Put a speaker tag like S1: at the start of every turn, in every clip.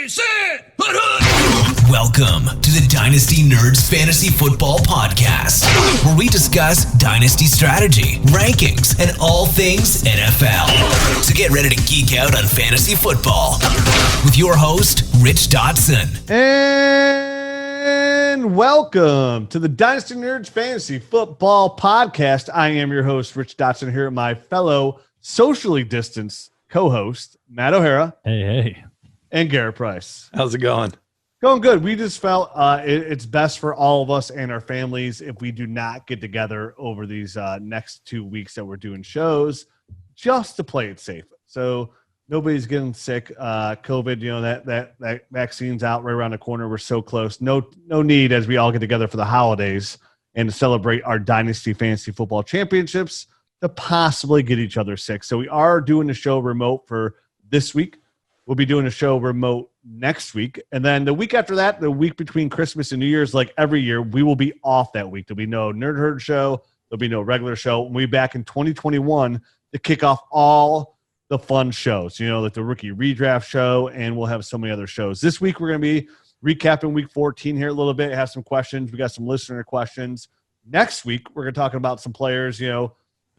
S1: Ready, set,
S2: Welcome to the Dynasty Nerds Fantasy Football Podcast, where we discuss Dynasty strategy, rankings, and all things NFL. So get ready to geek out on fantasy football with your host, Rich Dotson.
S3: And welcome to the Dynasty Nerds Fantasy Football Podcast. I am your host, Rich Dotson, here with my fellow socially distanced co-host, Matt O'Hara.
S4: Hey.
S3: And Garrett Price.
S5: How's it going?
S3: Going good. We just felt it's best for all of us and our families if we do not get together over these next 2 weeks that we're doing shows, just to play it safe. So nobody's getting sick. COVID, that vaccine's out right around the corner. We're so close. No need as we all get together for the holidays and to celebrate our Dynasty Fantasy Football Championships to possibly get each other sick. So we are doing the show remote for this week. We'll be doing a show remote next week. And then the week after that, the week between Christmas and New Year's, like every year, we will be off that week. There'll be no Nerd Herd show. There'll be no regular show. We'll be back in 2021 to kick off all the fun shows, like the rookie redraft show, and we'll have so many other shows. This week, we're going to be recapping week 14 here a little bit, have some questions. We got some listener questions. Next week, we're going to talk about some players, the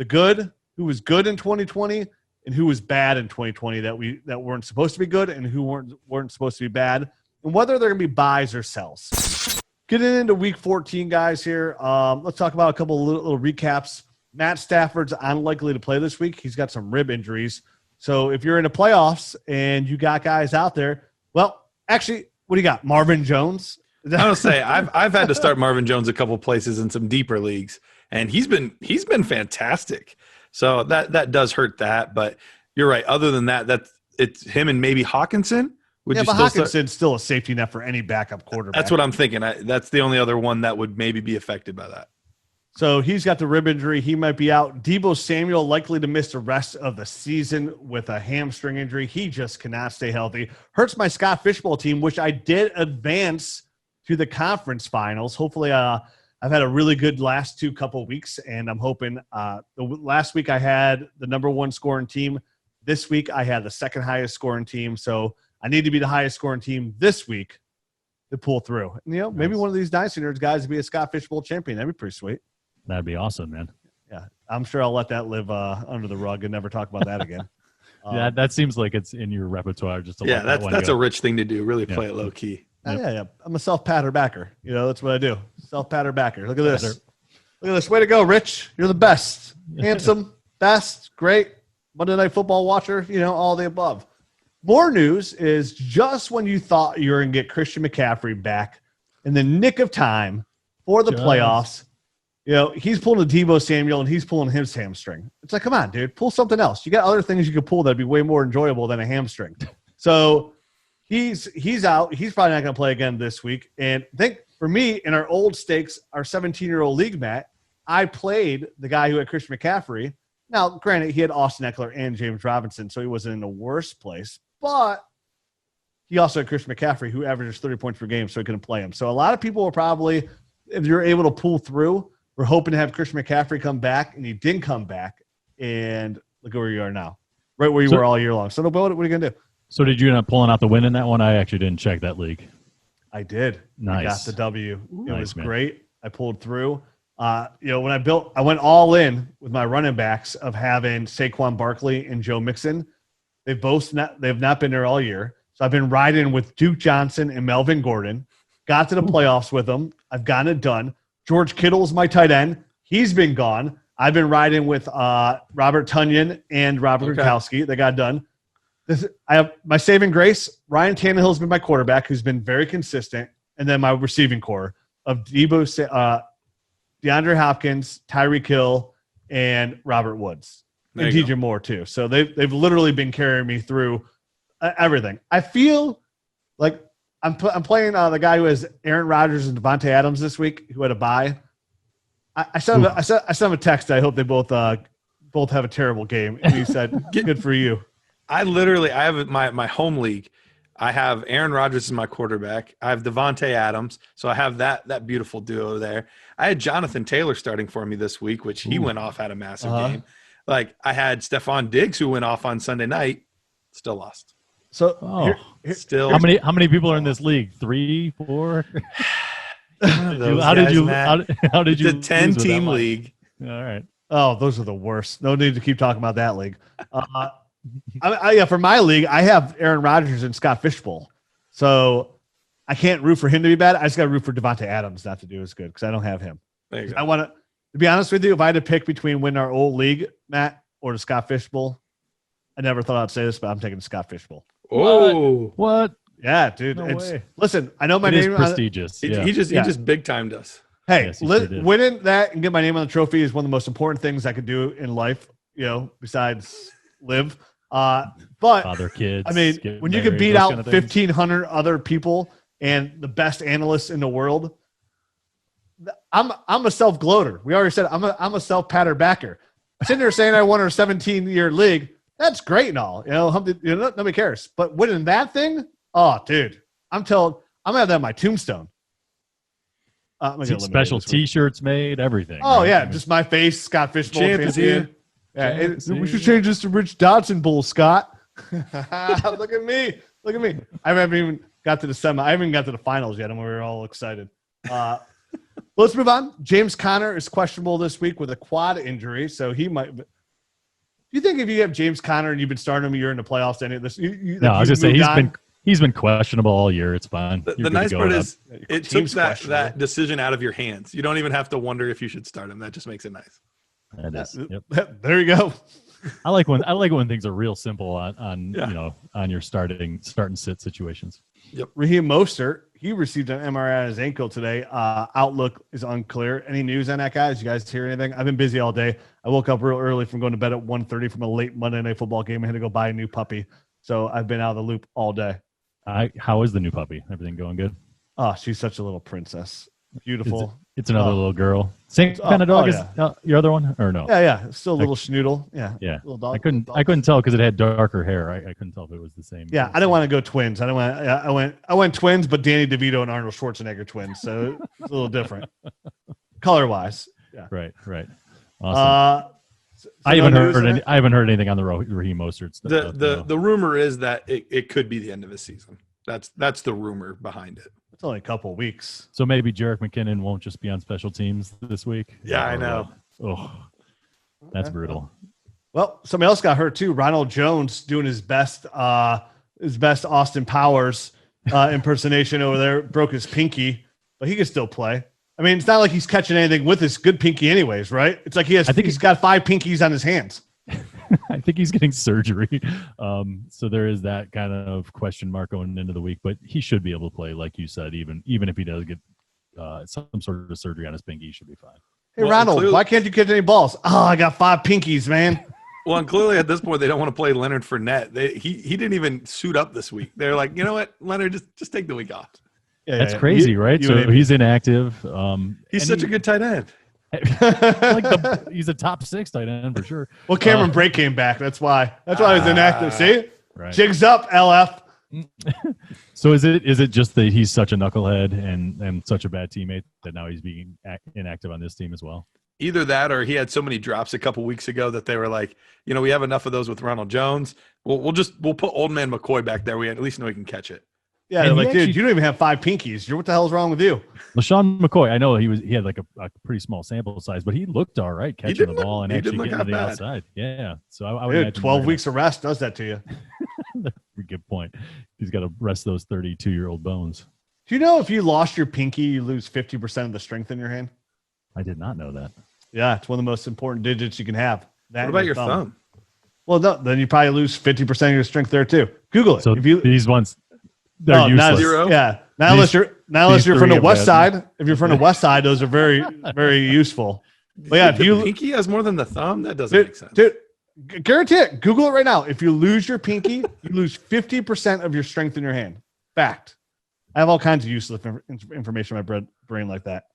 S3: good, who was good in 2020, and who was bad in 2020 that weren't supposed to be good and who weren't supposed to be bad, and whether they're going to be buys or sells. Getting into week 14, guys, here, let's talk about a couple of little recaps. Matt Stafford's unlikely to play this week. He's got some rib injuries. So if you're in the playoffs and you got guys out there, well, actually, what do you got? Marvin Jones?
S5: I would say I've had to start Marvin Jones a couple places in some deeper leagues, and he's been fantastic. So that does hurt that, but you're right. Other than that, it's him and maybe Hawkinson.
S3: But Hawkinson's still a safety net for any backup quarterback.
S5: That's what I'm thinking. That's the only other one that would maybe be affected by that.
S3: So he's got the rib injury. He might be out. Deebo Samuel likely to miss the rest of the season with a hamstring injury. He just cannot stay healthy. Hurts my Scott Fishbowl team, which I did advance to the conference finals. Hopefully, I've had a really good last couple weeks, and I'm hoping the last week I had the number one scoring team. This week I had the second highest scoring team, so I need to be the highest scoring team this week to pull through. And, maybe one of these Dynasty Nerds guys would be a Scott Fishbowl champion. That'd be pretty sweet.
S4: That'd be awesome, man.
S3: Yeah, I'm sure I'll let that live under the rug and never talk about that again.
S4: Yeah, that seems like it's in your repertoire. Just to let
S5: that's a rich thing to do. Really play it low key.
S3: Yeah. I'm a self-patter backer. That's what I do. Self-patter backer. Look at this. Look at this. Way to go, Rich. You're the best. Handsome, best, great. Monday Night Football watcher, all the above. More news is just when you thought you were going to get Christian McCaffrey back in the nick of time for the playoffs, he's pulling a Deebo Samuel and he's pulling his hamstring. It's like, come on, dude, pull something else. You got other things you could pull that'd be way more enjoyable than a hamstring. So he's out. He's probably not going to play again this week. And I think for me, in our old stakes, our 17-year-old league, Matt, I played the guy who had Christian McCaffrey. Now, granted, he had Austin Eckler and James Robinson, so he wasn't in the worst place. But he also had Christian McCaffrey, who averages 30 points per game, so he couldn't play him. So a lot of people were probably, if you're able to pull through, we're hoping to have Christian McCaffrey come back, and he didn't come back. And look at where you are now, right where you were all year long. So, what are you going to do?
S4: So did you end up pulling out the win in that one? I actually didn't check that league.
S3: I did.
S4: Nice.
S3: I got the W. It was
S4: man.
S3: great. I pulled through. When I went all in with my running backs of having Saquon Barkley and Joe Mixon. They've not been there all year. So I've been riding with Duke Johnson and Melvin Gordon. Got to the playoffs with them. I've gotten it done. George Kittle's my tight end. He's been gone. I've been riding with Robert Tonyan and Robert Gronkowski. They got done. I have my saving grace. Ryan Tannehill's been my quarterback, who's been very consistent, and then my receiving core of DeAndre Hopkins, Tyreek Hill, and Robert Woods, and DJ Moore too. So they've literally been carrying me through everything. I feel like I'm playing the guy who has Aaron Rodgers and Devontae Adams this week, who had a bye. I sent him a text. I hope they both have a terrible game. And he said, "Good for you."
S5: I have my home league. I have Aaron Rodgers as my quarterback. I have Devontae Adams. So I have that beautiful duo there. I had Jonathan Taylor starting for me this week, which he went off, had a massive game. Like I had Stephon Diggs, who went off on Sunday night, still lost.
S3: So
S4: Oh,
S5: Still,
S4: how many people are in this league? 3, 4? How did you
S5: It's a
S4: lose with that
S5: 10-team
S4: much?
S5: league.
S4: All right.
S3: Oh, those are the worst. No need to keep talking about that league. Yeah, for my league, I have Aaron Rodgers and Scott Fishbowl. So I can't root for him to be bad. I just got to root for Devontae Adams not to do as good because I don't have him.
S5: There you go.
S3: I want to be honest with you, if I had to pick between winning our old league, Matt, or the Scott Fishbowl, I never thought I'd say this, but I'm taking the Scott Fishbowl.
S5: Oh,
S4: What?
S3: Yeah, dude.
S4: No way.
S3: Listen, I know my
S4: It is
S3: name.
S4: prestigious.
S5: he
S4: Yeah.
S5: just big timed us.
S3: Hey,
S4: Yes, he sure did.
S3: winning that and get my name on the trophy is one of the most important things I could do in life, besides live. But
S4: Father, kids.
S3: I mean,
S4: get
S3: when you can
S4: married,
S3: beat
S4: those
S3: out
S4: kind of things.
S3: 1,500 other people and the best analysts in the world, I'm a self-gloater. We already said I'm a self-patter backer. Sitting there saying I won our 17-year league, that's great and all. Nobody cares. But winning that thing, oh, dude, I'm gonna have that on my tombstone. I'm gonna get eliminated
S4: Special
S3: this week.
S4: T-shirts made, everything.
S3: Oh
S4: right?
S3: yeah,
S4: I mean,
S3: just my face, Scott Fishbowl
S5: Champ is
S3: champion.
S5: here.
S3: Yeah,
S4: Champ is
S3: we should
S4: here.
S3: change this to Rich Dodson Bowl, Scott. Look at me. Look at me. I haven't even got to the semi. I haven't even got to the finals yet, and we were all excited. Let's move on. James Conner is questionable this week with a quad injury, so he might. Do you think if you have James Conner and you've been starting him, you're in the playoffs? Any of this?
S4: No, I was gonna say he's been questionable all year. It's fine.
S5: The nice part is it took
S3: team's
S5: that
S3: questionable.
S5: decision out of your hands. You don't even have to wonder if you should start him. That just makes it nice.
S4: That is, yep.
S3: There you go.
S4: I like when things are real simple on your start and sit situations.
S3: Raheem Mostert, he received an MRI on his ankle today. Outlook is unclear. Any news on that, guys? You guys hear anything? I've been busy all day. I woke up real early from going to bed at 1:30 from a late Monday Night Football game. I had to go buy a new puppy. So I've been out of the loop all day.
S4: How is the new puppy? Everything going good?
S3: Oh, she's such a little princess. Beautiful.
S4: It's another little girl. Same kind of dog as your other one, or no?
S3: Yeah. Still a little schnoodle. Yeah.
S4: Yeah.
S3: Little dog.
S4: I couldn't tell because it had darker hair. I couldn't tell if it was the same.
S3: Yeah, I didn't want to go twins. I went twins, but Danny DeVito and Arnold Schwarzenegger twins, so it's a little different, color wise. Yeah,
S4: right. Awesome. I haven't heard anything on the Raheem Mostert stuff.
S5: The rumor is that it could be the end of the season. That's the rumor behind it.
S3: It's only a couple of weeks.
S4: So maybe Jerick McKinnon won't just be on special teams this week.
S5: Yeah, I know.
S4: That's brutal.
S3: Well, somebody else got hurt too. Ronald Jones doing his best Austin Powers impersonation over there. Broke his pinky, but he can still play. I mean, it's not like he's catching anything with his good pinky anyways, right? It's like he's got 5 pinkies on his hands.
S4: I think he's getting surgery. So there is that kind of question mark going into the week, but he should be able to play, like you said, even if he does get some sort of surgery on his pinky, he should be fine.
S3: Hey, Ronald, why can't you catch any balls? Oh, I got 5 pinkies, man.
S5: Well, and clearly at this point, they don't want to play Leonard Fournette. He didn't even suit up this week. They're like, you know what, Leonard, just take the week off.
S3: Yeah,
S4: that's crazy, right? So he's inactive.
S5: He's such a good tight end.
S4: He's a top 6 tight end for sure.
S3: Well, Cameron Brake came back. That's why he's inactive. See,
S4: right.
S3: Jigs up, LF.
S4: So is it just that he's such a knucklehead and such a bad teammate that now he's being inactive on this team as well?
S5: Either that, or he had so many drops a couple weeks ago that they were like, we have enough of those with Ronald Jones. We'll put Old Man McCoy back there. We at least know he can catch it.
S3: Yeah, they're like, dude, you don't even have 5 pinkies. What the hell is wrong with you?
S4: LaShawn McCoy, I know he had like a pretty small sample size, but he looked all right catching the ball and actually getting to the outside. Yeah, so I would imagine
S3: 12 weeks of rest does that to you.
S4: Good point. He's got to rest those 32-year-old bones.
S3: Do you know if you lost your pinky, you lose 50% of the strength in your hand?
S4: I did not know that.
S3: Yeah, it's one of the most important digits you can have.
S5: What about your thumb?
S3: Well, no, then you probably lose 50% of your strength there too. Google it.
S4: So these ones. They're useless.
S5: Zero.
S3: Yeah. Not unless you're from the west side. If you're from the west side, those are very, very useful. But yeah, if
S5: the pinky has more than the thumb, that doesn't make sense.
S3: Dude, guarantee it. Google it right now. If you lose your pinky, you lose 50% of your strength in your hand. Fact. I have all kinds of useless information in my brain like that.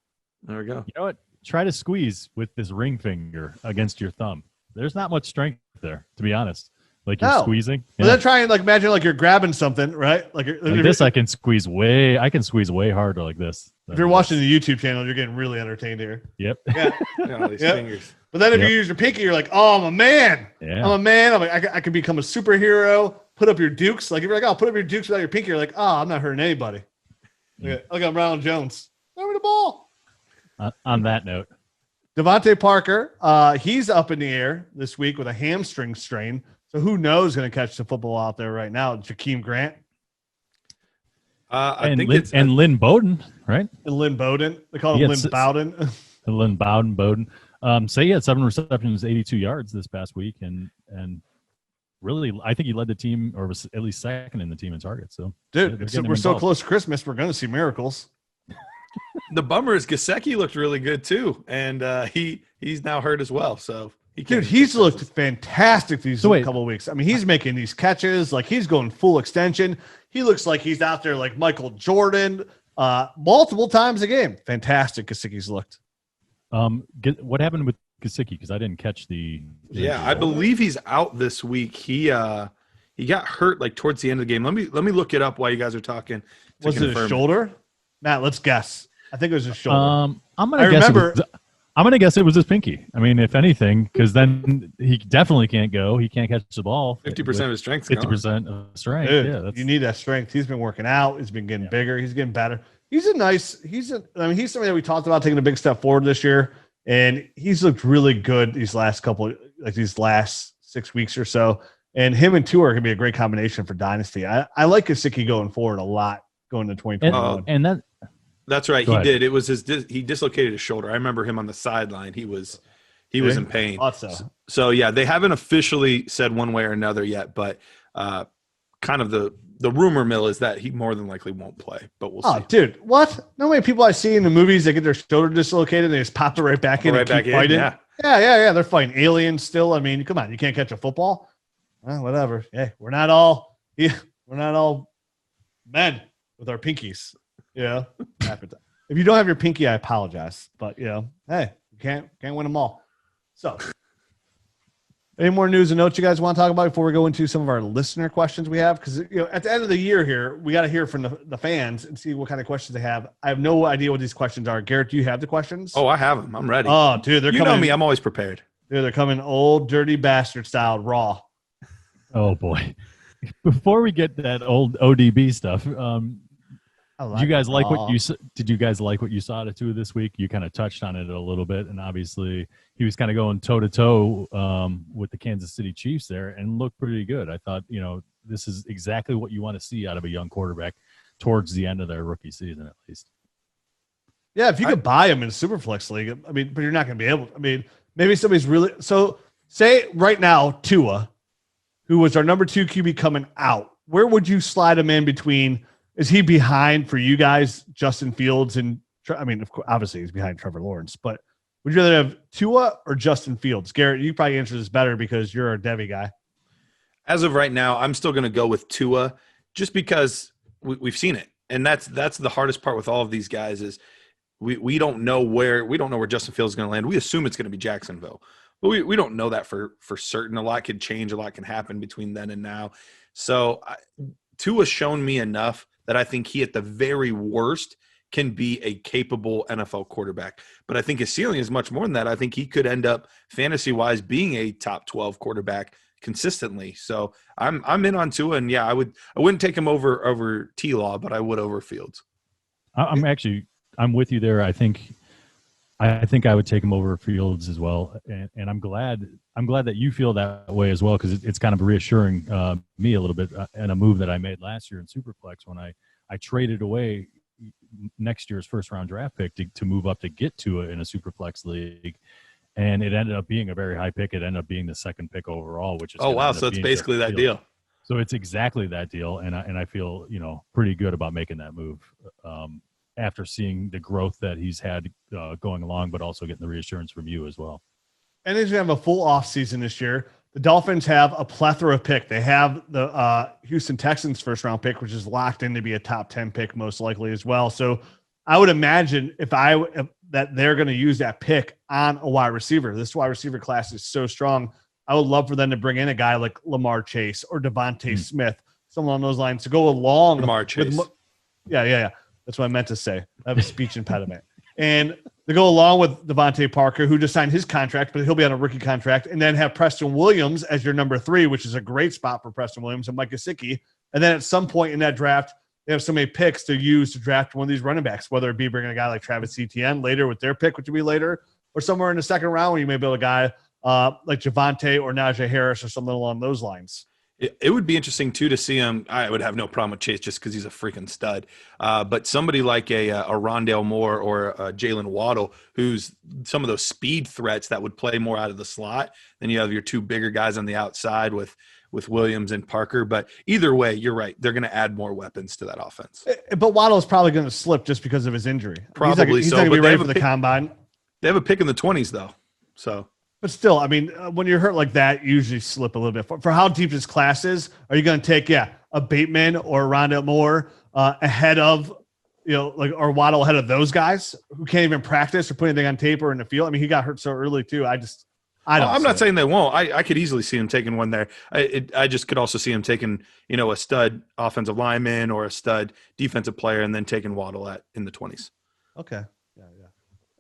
S5: There we go.
S4: You know what? Try to squeeze with this ring finger against your thumb. There's not much strength there, to be honest. Like you're squeezing.
S3: But then try and imagine like you're grabbing something, right? Like
S4: this, I can squeeze way harder like this.
S3: If you're watching the YouTube channel, you're getting really entertained here.
S4: Yep.
S3: Yeah.
S5: These fingers.
S3: But then if you use your pinky, you're like, oh, I'm a man.
S4: Yeah.
S3: I'm a man. I can become a superhero. put up your dukes. Like if you're like, oh, put up your dukes without your pinky, you're like, oh, I'm not hurting anybody. Look at Ronald Jones. Throw me the ball.
S4: On that note,
S3: Devontae Parker, he's up in the air this week with a hamstring strain. So who knows going to catch the football out there right now? Jakeem Grant.
S5: I think it's
S4: Lynn Bowden, right?
S3: And Lynn Bowden. They call him Lynn Bowden.
S4: Lynn Bowden. So he had 7 receptions, 82 yards this past week, and really, I think he led the team, or was at least second in the team in targets. So,
S3: dude, we're so close to Christmas, we're going to see miracles.
S5: The bummer is Gesicki looked really good too, and he's now hurt as well. So
S3: he's looked fantastic these couple of weeks. I mean, he's making these catches, like he's going full extension. He looks like he's out there like Michael Jordan multiple times a game. Fantastic, Gesicki's looked.
S4: What happened with Gesicki? Because I didn't catch the.
S5: Yeah, I believe he's out this week. He got hurt like towards the end of the game. Let me look it up while you guys are talking.
S3: Was it a shoulder? Matt, let's guess. I think it was his shoulder.
S4: I'm gonna guess it was his pinky. I mean, if anything, because then he definitely can't go. He can't catch the ball.
S5: 50% of his strength.
S4: 50% of strength.
S3: Dude, you need that strength. He's been working out. He's been getting bigger. He's getting better. He's somebody that we talked about taking a big step forward this year, and he's looked really good these last 6 weeks or so. And him and Tua are going to be a great combination for Dynasty. I like Gesicki going forward a lot going into 2021.
S5: That's right. He did. It was he dislocated his shoulder. I remember him on the sideline. He was in pain. So yeah, they haven't officially said one way or another yet, but kind of the rumor mill is that he more than likely won't play, but we'll see. Oh,
S3: dude, what? No way. People I see in the movies, they get their shoulder dislocated and they just pop it right back in and keep fighting. Yeah. They're fighting aliens still. I mean, come on, you can't catch a football. Whatever. Hey, we're not all men with our pinkies. Yeah. If you don't have your pinky, I apologize. But hey, you can't win them all. So, any more news and notes you guys want to talk about before we go into some of our listener questions we have? Because at the end of the year here, we got to hear from the fans and see what kind of questions they have. I have no idea what these questions are. Garrett, do you have the questions?
S5: Oh, I have them. I'm ready.
S3: Oh, dude, they're coming. You know
S5: me. I'm always prepared.
S3: Dude, they're coming old dirty bastard style raw.
S4: Oh boy! Before we get that old ODB stuff, did you guys like what you saw out of Tua this week? You kind of touched on it a little bit, and obviously he was kind of going toe to toe with the Kansas City Chiefs there, and looked pretty good. I thought, this is exactly what you want to see out of a young quarterback towards the end of their rookie season, at least.
S3: Yeah, if you could buy him in a Superflex league, I mean, but you're not going to be able. I mean, maybe somebody's really so. Say right now, Tua, who was our number 2 QB coming out, where would you slide him in between? Is he behind for you guys, Justin Fields? And I mean, of course, obviously he's behind Trevor Lawrence, but would you rather have Tua or Justin Fields? Garrett, you probably answer this better because you're a Devy guy.
S5: As of right now, I'm still going to go with Tua just because we've seen it. And that's the hardest part with all of these guys is we don't know where Justin Fields is going to land. We assume it's going to be Jacksonville, but we don't know that for certain. A lot could change. A lot can happen between then and now. So Tua's shown me enough that I think he, at the very worst, can be a capable NFL quarterback. But I think his ceiling is much more than that. I think he could end up, fantasy-wise, being a top 12 quarterback consistently. So I'm in on Tua, and yeah, I wouldn't take him over T-Law, but I would over Fields.
S4: I'm with you there. I think I would take him over Fields as well, and I'm glad that you feel that way as well, because it's kind of reassuring me a little bit in a move that I made last year in Superflex when I traded away next year's first-round draft pick to move up to get to it in a Superflex league, and it ended up being a very high pick. It ended up being the second pick overall, which is
S5: so it's basically that deal.
S4: So it's exactly that deal, and I feel pretty good about making that move. After seeing the growth that he's had going along, but also getting the reassurance from you as well.
S3: And he's going to have a full offseason this year. The Dolphins have a plethora of pick. They have the Houston Texans first-round pick, which is locked in to be a top 10 pick most likely as well. So I would imagine that they're going to use that pick on a wide receiver. This wide receiver class is so strong. I would love for them to bring in a guy like Lamar Chase or Devontae Smith, someone on those lines to go along.
S5: Lamar Chase.
S3: Yeah. That's what I meant to say. I have a speech impediment. And to go along with Devontae Parker, who just signed his contract, but he'll be on a rookie contract, and then have Preston Williams as your number 3, which is a great spot for Preston Williams and Mike Gesicki. And then at some point in that draft, they have so many picks to use to draft one of these running backs, whether it be bringing a guy like Travis Etienne later with their pick, which would be later, or somewhere in the second round when you may build a guy like Javonte or Najee Harris or something along those lines.
S5: It would be interesting, too, to see him. I would have no problem with Chase just because he's a freaking stud. But somebody like a Rondale Moore or a Jalen Waddle, who's some of those speed threats that would play more out of the slot. Then you have your 2 bigger guys on the outside with Williams and Parker. But either way, you're right. They're going to add more weapons to that offense.
S3: But Waddle is probably going to slip just because of his injury.
S5: Probably
S3: he's
S5: so.
S3: not going to be
S5: But
S3: ready for the combine.
S5: They have a pick in the 20s, though. So.
S3: But still, I mean, when you're hurt like that, you usually slip a little bit. For how deep this class is, are you going to take, a Bateman or a Rondale Moore ahead of, or Waddle ahead of those guys who can't even practice or put anything on tape or in the field? I mean, he got hurt so early too. I'm
S5: not saying they won't. I could easily see him taking one there. I just could also see him taking, a stud offensive lineman or a stud defensive player and then taking Waddle in the 20s.
S3: Okay. Yeah.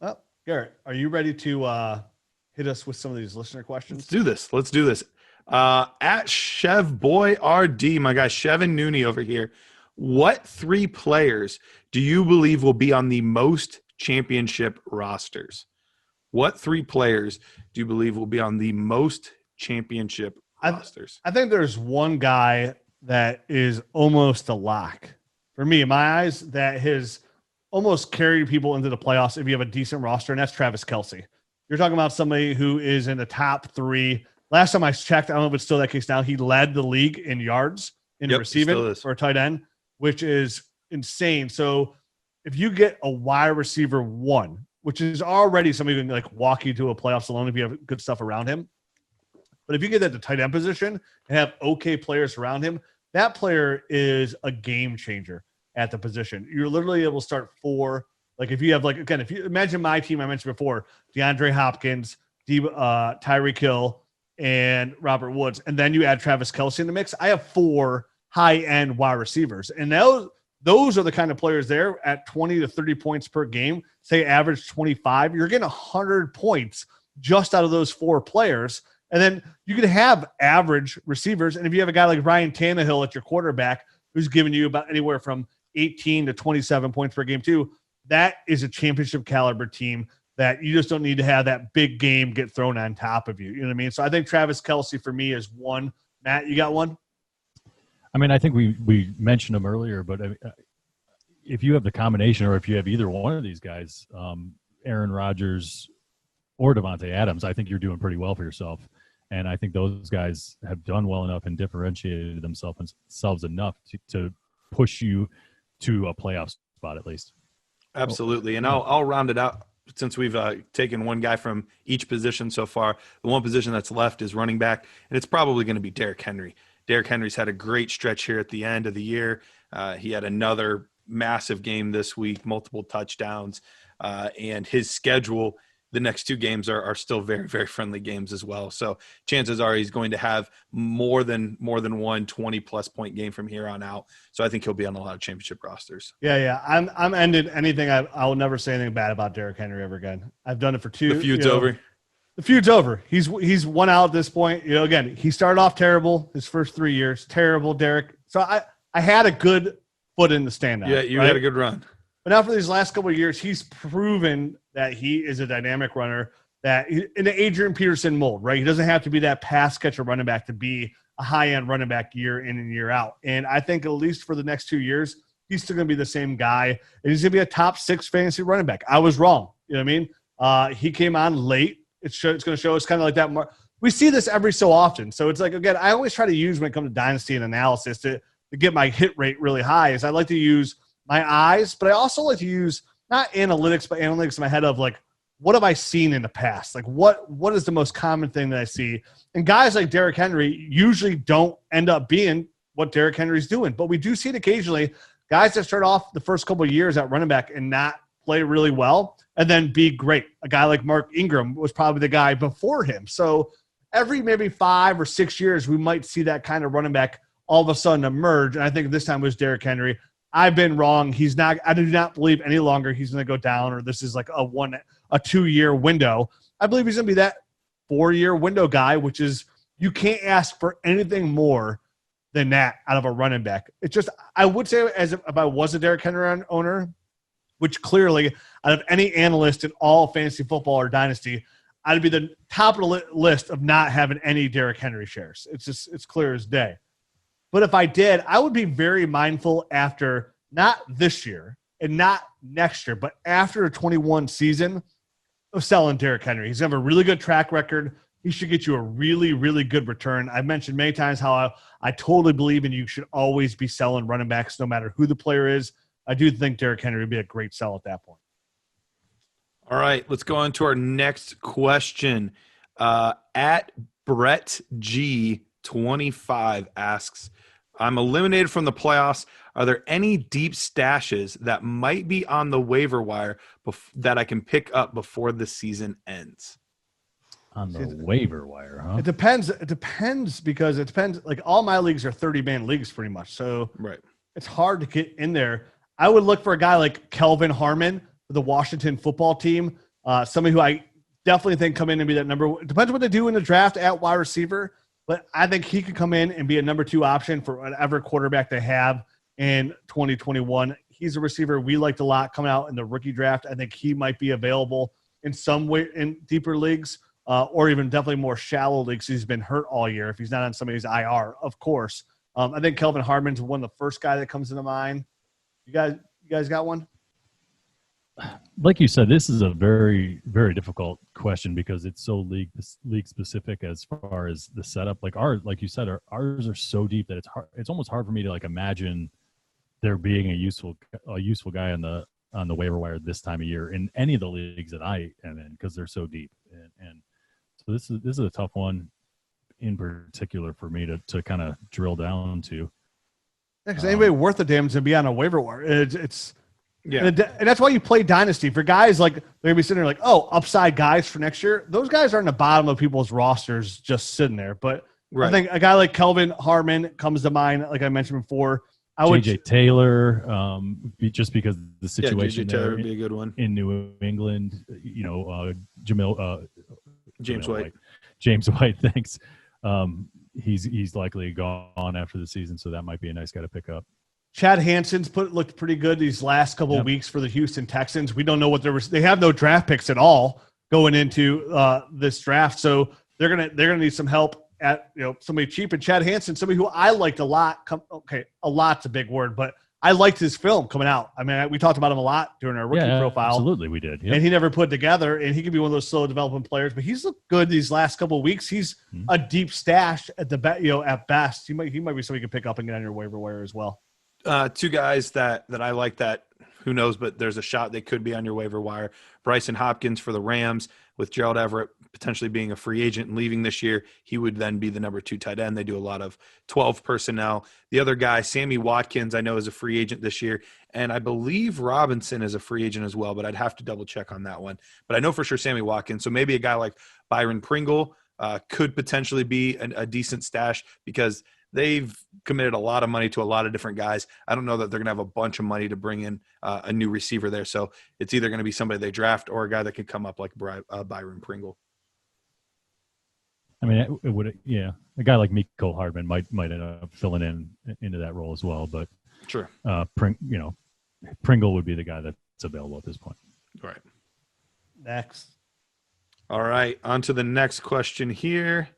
S3: Well, Garrett, are you ready to hit us with some of these listener questions?
S5: Let's do this. At Chev Boy RD, my guy Chevin Nooney over here. What 3 players do you believe will be on the most championship rosters? What 3 players do you believe will be on the most championship rosters?
S3: I think there's one guy that is almost a lock for me, in my eyes, that has almost carried people into the playoffs if you have a decent roster, and that's Travis Kelce. You're talking about somebody who is in the top 3. Last time I checked, I don't know if it's still that case now, he led the league in yards in receiving for a tight end, which is insane. So if you get a wide receiver 1, which is already somebody who can like walk you to a playoffs alone if you have good stuff around him. But if you get at the tight end position and have okay players around him, that player is a game changer at the position. You're literally able to start 4. Like if you have if you imagine my team I mentioned before, DeAndre Hopkins, Tyreek Hill, and Robert Woods, and then you add Travis Kelce in the mix, I have 4 high-end wide receivers. And those are the kind of players there at 20 to 30 points per game, say average 25. You're getting 100 points just out of those 4 players. And then you could have average receivers. And if you have a guy like Ryan Tannehill at your quarterback who's giving you about anywhere from 18 to 27 points per game too, that is a championship caliber team that you just don't need to have that big game get thrown on top of you. You know what I mean? So I think Travis Kelce for me is one. Matt, you got one?
S4: I mean, I think we mentioned him earlier, but if you have the combination or if you have either one of these guys, Aaron Rodgers or Devontae Adams, I think you're doing pretty well for yourself. And I think those guys have done well enough and differentiated themselves enough to push you to a playoff spot at least.
S5: Absolutely. And I'll round it out since we've taken one guy from each position so far. The one position that's left is running back, and it's probably going to be Derrick Henry. Derrick Henry's had a great stretch here at the end of the year. He had another massive game this week, multiple touchdowns, and his schedule – the next 2 games are still very, very friendly games as well. So chances are he's going to have more than one 20-plus point game from here on out. So I think he'll be on a lot of championship rosters.
S3: Yeah. I'm ended anything. I will never say anything bad about Derrick Henry ever again. I've done it for 2.
S5: The feud's over.
S3: The feud's over. He's won out at this point. Again, he started off terrible his first 3 years. Terrible, Derrick. So I had a good foot in the stand.
S5: Yeah, you had a good run.
S3: But now for these last couple of years, he's proven that he is a dynamic runner, that in the Adrian Peterson mold, right? He doesn't have to be that pass catcher running back to be a high-end running back year in and year out. And I think at least for the next 2 years, he's still going to be the same guy. And he's going to be a top 6 fantasy running back. I was wrong. You know what I mean? He came on late. It's going to show us kind of like that. We see this every so often. So it's like, again, I always try to use when it comes to dynasty and analysis to get my hit rate really high is I like to use my eyes, but I also like to use not analytics, but analytics in my head of like, what have I seen in the past? Like what is the most common thing that I see? And guys like Derrick Henry usually don't end up being what Derrick Henry's doing, but we do see it occasionally. Guys that start off the first couple of years at running back and not play really well and then be great. A guy like Mark Ingram was probably the guy before him. So every maybe 5 or 6 years, we might see that kind of running back all of a sudden emerge. And I think this time it was Derrick Henry. I've been wrong. He's not. I do not believe any longer he's going to go down, or this is like a 2-year window. I believe he's going to be that 4-year window guy, which is you can't ask for anything more than that out of a running back. It's just I would say as if I was a Derrick Henry owner, which clearly out of any analyst in all fantasy football or dynasty, I'd be the top of the list of not having any Derrick Henry shares. It's clear as day. But if I did, I would be very mindful after not this year and not next year, but after the 21 season of selling Derrick Henry. He's going to have a really good track record. He should get you a really, really good return. I've mentioned many times how I totally believe in you should always be selling running backs no matter who the player is. I do think Derrick Henry would be a great sell at that point.
S5: All right, let's go on to our next question. At Brett G25 asks, I'm eliminated from the playoffs. Are there any deep stashes that might be on the waiver wire that I can pick up before the season ends?
S4: On the waiver wire, huh?
S3: It depends. It depends because it depends. Like all my leagues are 30-man leagues pretty much. So
S5: right.
S3: It's hard to get in there. I would look for a guy like Kelvin Harmon for the Washington football team. Somebody who I definitely think come in and be that number. It depends what they do in the draft at wide receiver. But I think he could come in and be a number 2 option for whatever quarterback they have in 2021. He's a receiver we liked a lot coming out in the rookie draft. I think he might be available in some way in deeper leagues or even definitely more shallow leagues. He's been hurt all year if he's not on somebody's IR, of course. I think Kelvin Harmon's one of the first guy that comes into mind. You guys got one?
S4: Like you said, this is a very, very difficult question because it's so league specific as far as the setup. Like you said, ours are so deep that it's hard. It's almost hard for me to like imagine there being a useful guy on the waiver wire this time of year in any of the leagues that I am in because they're so deep. And so this is a tough one in particular for me to kind of drill down to.
S3: Yeah, because anybody worth a damn is going to be on a waiver wire. It's yeah, and that's why you play Dynasty. For guys like they're going to be sitting there like, oh, upside guys for next year. Those guys are in the bottom of people's rosters just sitting there. But right. I think a guy like Kelvin Harmon comes to mind, like I mentioned before.
S4: JJ Taylor, just because the situation
S5: Taylor would be a good one
S4: in New England. You know,
S5: James White.
S4: James White, thanks. He's likely gone after the season, so that might be a nice guy to pick up.
S3: Chad Hansen's looked pretty good these last couple of weeks for the Houston Texans. We don't know what they have no draft picks at all going into this draft, so they're gonna need some help at somebody cheap. And Chad Hansen, somebody who I liked a lot. A lot's a big word, but I liked his film coming out. I mean, we talked about him a lot during our rookie profile.
S4: Absolutely, we did. Yep.
S3: And he never put together, and he could be one of those slow developing players. But he's looked good these last couple of weeks. He's a deep stash at at best. He might be somebody you can pick up and get on your waiver wire as well.
S5: 2 guys that I like that who knows, but there's a shot they could be on your waiver wire. Bryson Hopkins for the Rams, with Gerald Everett potentially being a free agent and leaving this year. He would then be the number 2 tight end. They do a lot of 12 personnel. The other guy, Sammy Watkins, I know is a free agent this year. And I believe Robinson is a free agent as well, but I'd have to double check on that one. But I know for sure Sammy Watkins. So maybe a guy like Byron Pringle could potentially be a decent stash because they've committed a lot of money to a lot of different guys. I don't know that they're going to have a bunch of money to bring in a new receiver there. So it's either going to be somebody they draft or a guy that could come up like Byron Pringle.
S4: I mean, it would, a guy like Mecole Hardman might end up filling into that role as well. But
S5: sure,
S4: Pringle would be the guy that's available at this point.
S5: Right.
S3: Next.
S5: All right, on to the next question here.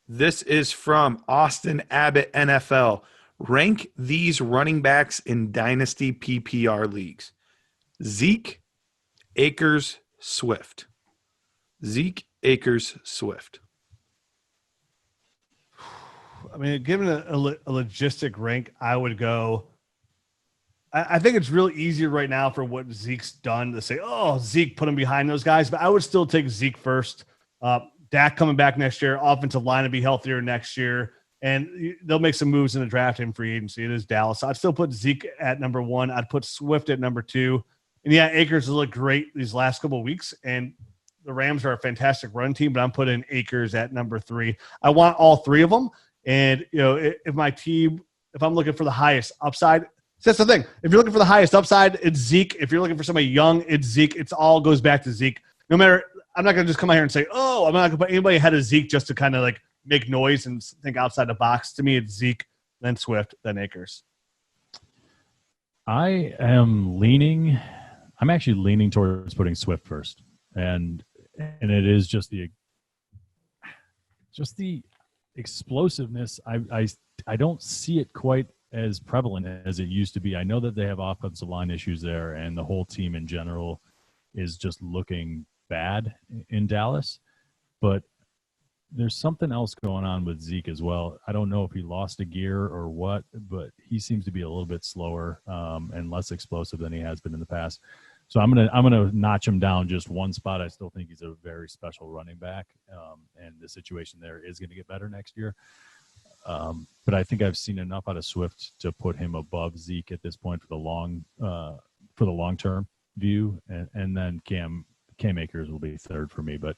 S5: This is from Austin Abbott, NFL. Rank these running backs in Dynasty PPR leagues. Zeke, Akers, Swift. Zeke, Akers, Swift.
S3: I mean, given a logistic rank, I would go. I think it's really easy right now for what Zeke's done to say, oh, Zeke put him behind those guys, but I would still take Zeke first. Dak coming back next year, offensive line to be healthier next year, and they'll make some moves in the draft and free agency. It is Dallas. So I'd still put Zeke at number 1. I'd put Swift at number 2. And Akers has looked great these last couple of weeks, and the Rams are a fantastic run team, but I'm putting Akers at number 3. I want all 3 of them. And, if my team, if I'm looking for the highest upside, So that's the thing. If you're looking for the highest upside, it's Zeke. If you're looking for somebody young, it's Zeke. It's all goes back to Zeke. No matter, I'm not going to just come out here and say, oh, I'm not going to put anybody ahead of Zeke just to kind of like make noise and think outside the box. To me, it's Zeke, then Swift, then Akers.
S4: I'm actually leaning towards putting Swift first. And it is just the explosiveness. I don't see it quite as prevalent as it used to be. I know that they have offensive line issues there, and the whole team in general is just looking bad in Dallas. But there's something else going on with Zeke as well. I don't know if he lost a gear or what, but he seems to be a little bit slower and less explosive than he has been in the past. So I'm gonna notch him down just one spot. I still think he's a very special running back, and the situation there is going to get better next year. But I think I've seen enough out of Swift to put him above Zeke at this point for the long term view, and then Cam Akers will be third for me. But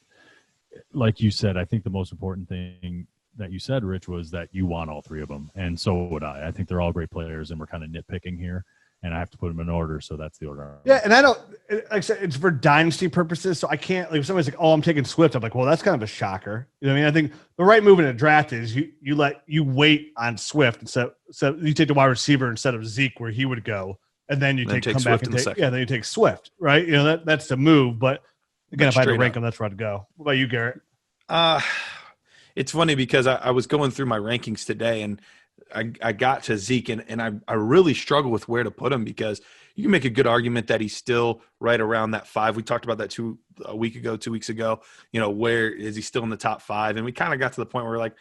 S4: like you said, I think the most important thing that you said, Rich, was that you want all three of them, and so would I. I think they're all great players, and we're kind of nitpicking here. And I have to put them in order, so that's the order.
S3: Yeah, and I don't, like I said, it's for dynasty purposes, so I can't, like, if somebody's like, oh, I'm taking Swift, I'm like, well, that's kind of a shocker. You know what I mean? I think the right move in a draft is you wait on Swift, and so you take the wide receiver instead of Zeke where he would go, and then you then take then you take Swift, right? You know, that's the move. But again, if I had to rank them, that's where I'd go. What about you, Garrett?
S5: It's funny because I was going through my rankings today, and I got to Zeke, and I really struggle with where to put him, because you can make a good argument that he's still right around that 5. We talked about that 2 weeks ago. You know, where is he still in the top 5? And we kind of got to the point where we're like,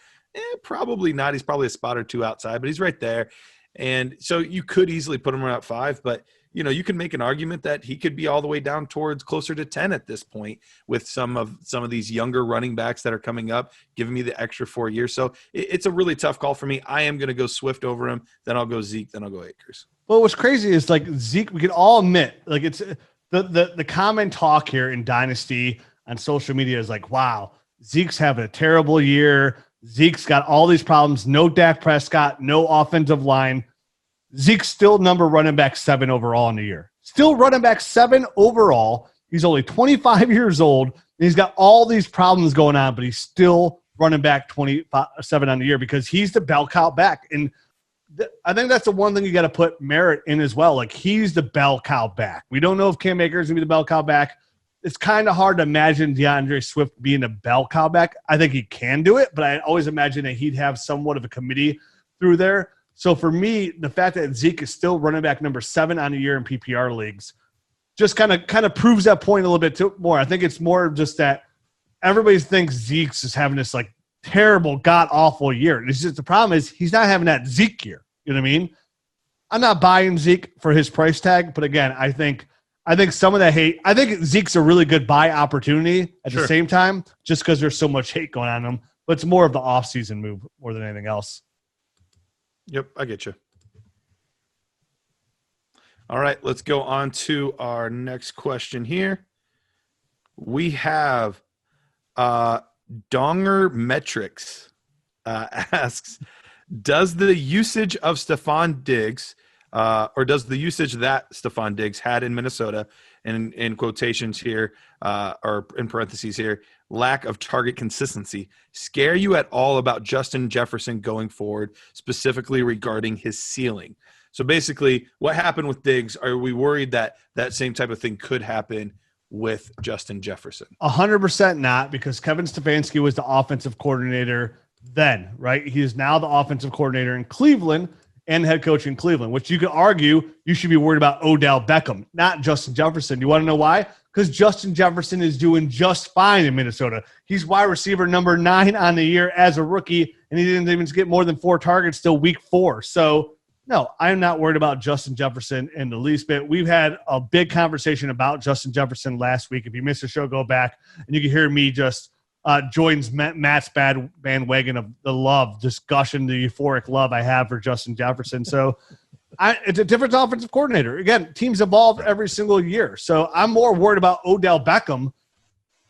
S5: probably not. He's probably a spot or 2 outside, but he's right there. And so you could easily put him around 5, but you know, you can make an argument that he could be all the way down towards closer to 10 at this point with some of these younger running backs that are coming up, giving me the extra 4 years. So it's a really tough call for me. I am going to go Swift over him. Then I'll go Zeke. Then I'll go Akers.
S3: Well, what's crazy is like Zeke, we can all admit, like it's the common talk here in Dynasty on social media is like, wow, Zeke's having a terrible year. Zeke's got all these problems. No Dak Prescott, no offensive line. Zeke's still number running back 7 overall in the year. Still running back 7 overall. He's only 25 years old. And he's got all these problems going on, but he's still running back 27 on the year because he's the bell cow back. And I think that's the one thing you got to put Merritt in as well. Like, he's the bell cow back. We don't know if Cam Akers is going to be the bell cow back. It's kind of hard to imagine Deandre Swift being a bell cow back. I think he can do it, but I always imagine that he'd have somewhat of a committee through there. So for me, the fact that Zeke is still running back number 7 on the year in PPR leagues just kind of proves that point a little bit more. I think it's more just that everybody thinks Zeke's is having this like terrible, god-awful year. It's just the problem is he's not having that Zeke year. You know what I mean? I'm not buying Zeke for his price tag, but again, I think some of that hate, I think Zeke's a really good buy opportunity at the same time, just because there's so much hate going on him. But it's more of the offseason move more than anything else.
S5: Yep, I get you. All right, let's go on to our next question here. We have Donger Metrics asks, does the usage of Stephon Diggs or does the usage that Stephon Diggs had in Minnesota, and in quotations here or in parentheses here, lack of target consistency, scare you at all about Justin Jefferson going forward, specifically regarding his ceiling? So basically, what happened with Diggs, are we worried that that same type of thing could happen with Justin Jefferson?
S3: 100% not, because Kevin Stefanski was the offensive coordinator then, right? He is now the offensive coordinator in Cleveland and head coach in Cleveland, which you could argue you should be worried about Odell Beckham, not Justin Jefferson. You want to know why? Because Justin Jefferson is doing just fine in Minnesota. He's wide receiver number 9 on the year as a rookie, and he didn't even get more than 4 targets till week 4. So, no, I'm not worried about Justin Jefferson in the least bit. We've had a big conversation about Justin Jefferson last week. If you missed the show, go back, and you can hear me just joins Matt's bad bandwagon of the love, just gushing the euphoric love I have for Justin Jefferson. So it's a different offensive coordinator. Again, teams evolve every single year. So I'm more worried about Odell Beckham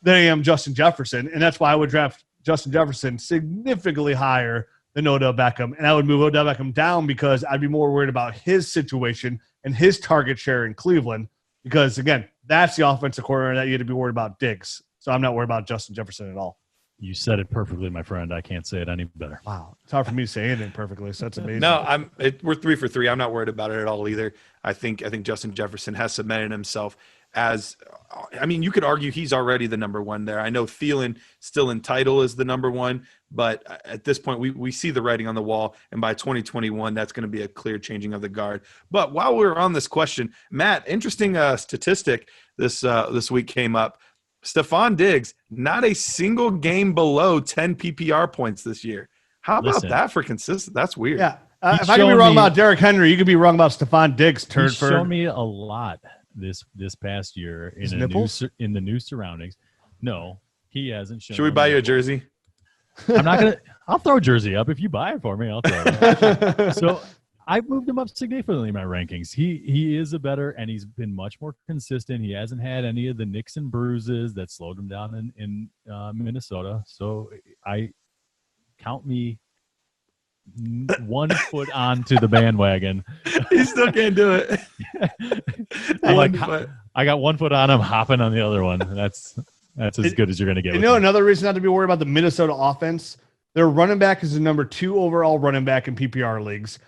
S3: than I am Justin Jefferson. And that's why I would draft Justin Jefferson significantly higher than Odell Beckham. And I would move Odell Beckham down because I'd be more worried about his situation and his target share in Cleveland. Because, again, that's the offensive coordinator that you had to be worried about Diggs. So I'm not worried about Justin Jefferson at all.
S4: You said it perfectly, my friend. I can't say it any better.
S3: Wow. It's hard for me to say anything perfectly, so that's amazing.
S5: No, we're 3 for 3. I'm not worried about it at all either. I think Justin Jefferson has cemented himself as – I mean, you could argue he's already the number one there. I know Thielen still in title is the number one, but at this point we see the writing on the wall, and by 2021 that's going to be a clear changing of the guard. But while we're on this question, Matt, interesting statistic this week came up. Stephon Diggs, not a single game below 10 PPR points this year. How about that for consistent? That's weird.
S3: Yeah. If I could be wrong about Derrick Henry, you could be wrong about Stephon Diggs.
S4: He's shown me a lot this past year in the new surroundings. No, he hasn't shown.
S5: Should we buy you a jersey?
S4: I'm not gonna. I'll throw a jersey up if you buy it for me. I'll throw it up. So I've moved him up significantly in my rankings. He is a better, and he's been much more consistent. He hasn't had any of the nicks and bruises that slowed him down in Minnesota. So I count me 1 foot onto the bandwagon.
S5: He still can't do it.
S4: I got 1 foot on him, hopping on the other one. That's as good as you're going to get.
S3: You know, another reason not to be worried about the Minnesota offense, their running back is the number 2 overall running back in PPR leagues.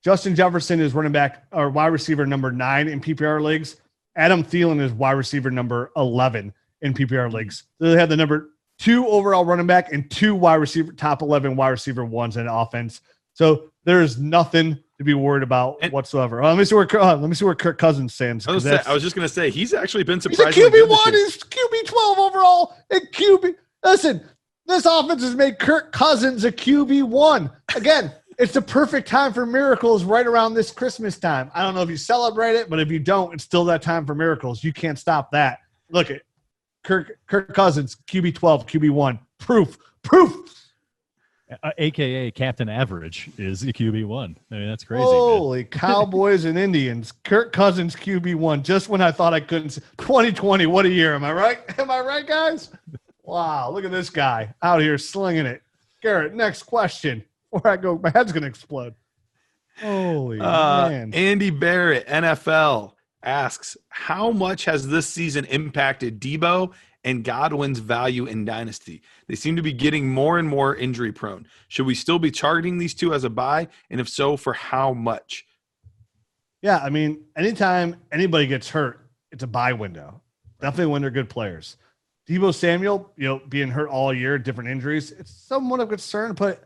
S3: Justin Jefferson is running back or wide receiver number 9 in PPR leagues. Adam Thielen is wide receiver number 11 in PPR leagues. So they have the number 2 overall running back and 2 wide receiver, top 11 wide receiver ones in offense. So there's nothing to be worried about whatsoever. Let me see where Kirk Cousins stands.
S5: I was just going to say, he's actually been
S3: He's
S5: surprisingly
S3: a QB1. He's QB 12 overall. And listen, this offense has made Kirk Cousins a QB1. Again, it's the perfect time for miracles right around this Christmas time. I don't know if you celebrate it, but if you don't, it's still that time for miracles. You can't stop that. Look at Kirk Cousins, QB 12, QB1. Proof.
S4: AKA Captain Average is a QB1. I mean, that's crazy.
S3: Holy Cowboys and Indians. Kirk Cousins, QB1. Just when I thought I couldn't. 2020, what a year. Am I right? Am I right, guys? Wow, look at this guy out here slinging it. Garrett, next question. Before I go, my head's going to explode. Holy man.
S5: Andy Barrett, NFL, asks, how much has this season impacted Debo and Godwin's value in Dynasty? They seem to be getting more and more injury prone. Should we still be targeting these two as a buy? And if so, for how much?
S3: Yeah, I mean, anytime anybody gets hurt, it's a buy window. Definitely when they're good players. Debo Samuel, being hurt all year, different injuries, it's somewhat of a concern, but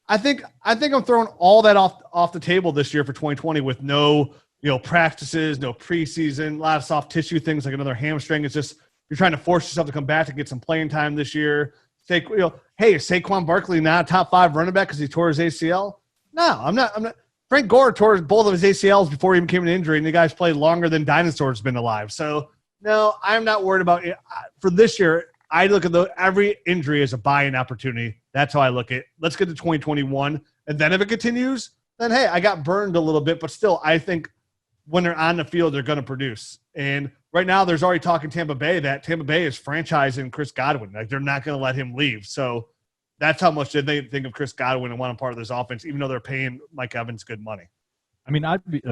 S3: I think I'm throwing all that off the table this year for 2020 with no, practices, no preseason, a lot of soft tissue things like another hamstring. It's just you're trying to force yourself to come back to get some playing time this year. Hey, is Saquon Barkley not a top 5 running back because he tore his ACL? No, I'm not. Frank Gore tore both of his ACLs before he became an injury, and the guy's played longer than dinosaurs been alive. So no, I'm not worried about it. For this year, I look at every injury as a buy-in opportunity. That's how I look at it. Let's get to 2021. And then if it continues, then, hey, I got burned a little bit. But still, I think when they're on the field, they're going to produce. And right now there's already talk in Tampa Bay that Tampa Bay is franchising Chris Godwin. Like, they're not going to let him leave. So that's how much they think of Chris Godwin and want him part of this offense, even though they're paying Mike Evans good money.
S4: I mean, I'd be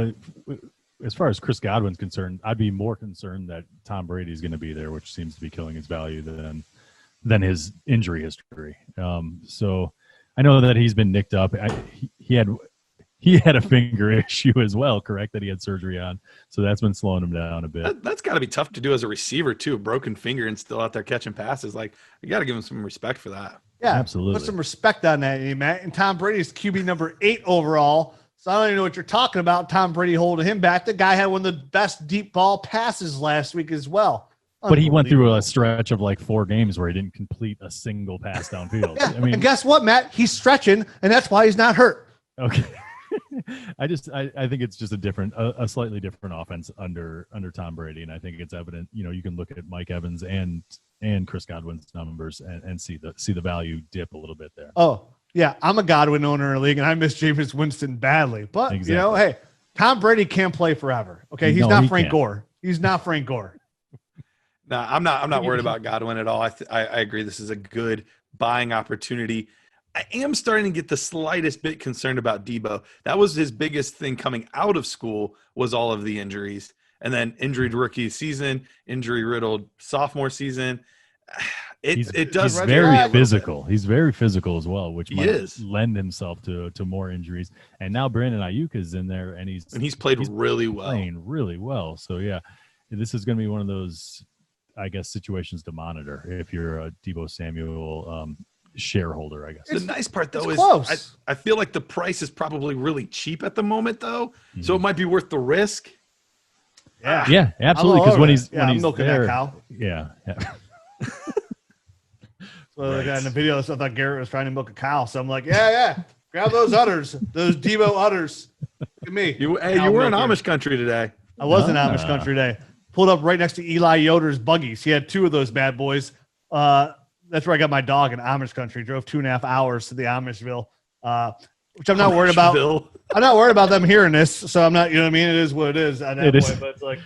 S4: as far as Chris Godwin's concerned, I'd be more concerned that Tom Brady's going to be there, which seems to be killing his value than his injury history. So I know that he's been nicked up. He had a finger issue as well, correct, that he had surgery on. So that's been slowing him down a bit.
S5: That's got to be tough to do as a receiver too, a broken finger and still out there catching passes. Like, you got to give him some respect for that.
S3: Yeah,
S4: absolutely.
S3: Put some respect on that, Matt. And Tom Brady's QB number 8 overall. So I don't even know what you're talking about. Tom Brady holding him back. The guy had one of the best deep ball passes last week as well.
S4: But he went through a stretch of like 4 games where he didn't complete a single pass downfield.
S3: Yeah, and guess what, Matt? He's stretching, and that's why he's not hurt.
S4: Okay. I think it's just a slightly different offense under Tom Brady, and I think it's evident. You can look at Mike Evans and Chris Godwin's numbers and see the value dip a little bit there.
S3: Oh yeah, I'm a Godwin owner in a league, and I miss Jameis Winston badly. But
S4: exactly.
S3: Hey, Tom Brady can't play forever. Okay, he's not Frank Gore. He's not Frank Gore.
S5: No, I'm not worried about Godwin at all. I agree. This is a good buying opportunity. I am starting to get the slightest bit concerned about Debo. That was his biggest thing coming out of school, was all of the injuries. And then injured rookie season, injury riddled sophomore season. It does.
S4: He's very physical. He's very physical as well, which might lend himself to more injuries. And now Brandon Ayuk is in there, and he's played really well. Playing really well. So yeah, this is going to be one of those, I guess, situations to monitor if you're a Deebo Samuel shareholder, I guess.
S5: The nice part though is
S3: close.
S5: I feel like the price is probably really cheap at the moment though, so it might be worth the risk.
S4: Yeah, absolutely. Because when he's
S3: milking
S4: there,
S3: that cow.
S4: Yeah.
S3: So I got in the video, I thought Garrett was trying to milk a cow. So I'm like, grab those udders, those Deebo udders. Look at me.
S5: You were in Amish country today.
S3: I was in Amish country today. Pulled up right next to Eli Yoder's buggies. He had 2 of those bad boys. That's where I got my dog in Amish country. Drove 2.5 hours to the Amishville, which I'm not worried about. I'm not worried about them hearing this, so I'm not. You know what I mean? It is what it is. At that point, but it's like,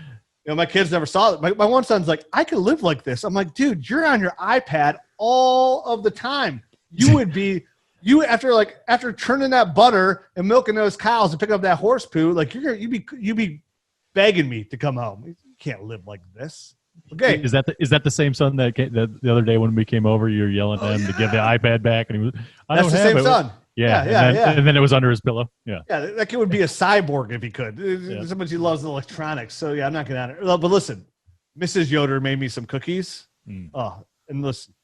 S3: my kids never saw it. My one son's like, I could live like this. I'm like, dude, you're on your iPad all of the time. You would be after churning that butter and milking those cows and picking up that horse poo. Like you'd be begging me to come home. You can't live like this. Okay,
S4: is that the same son that the other day when we came over, you were yelling at him to give the iPad back, and he was,
S3: that's the same son.
S4: Yeah. And then it was under his pillow. Yeah,
S3: that kid would be a cyborg if he could. So much he loves electronics. So yeah, I'm not gonna. But listen, Mrs. Yoder made me some cookies. And listen,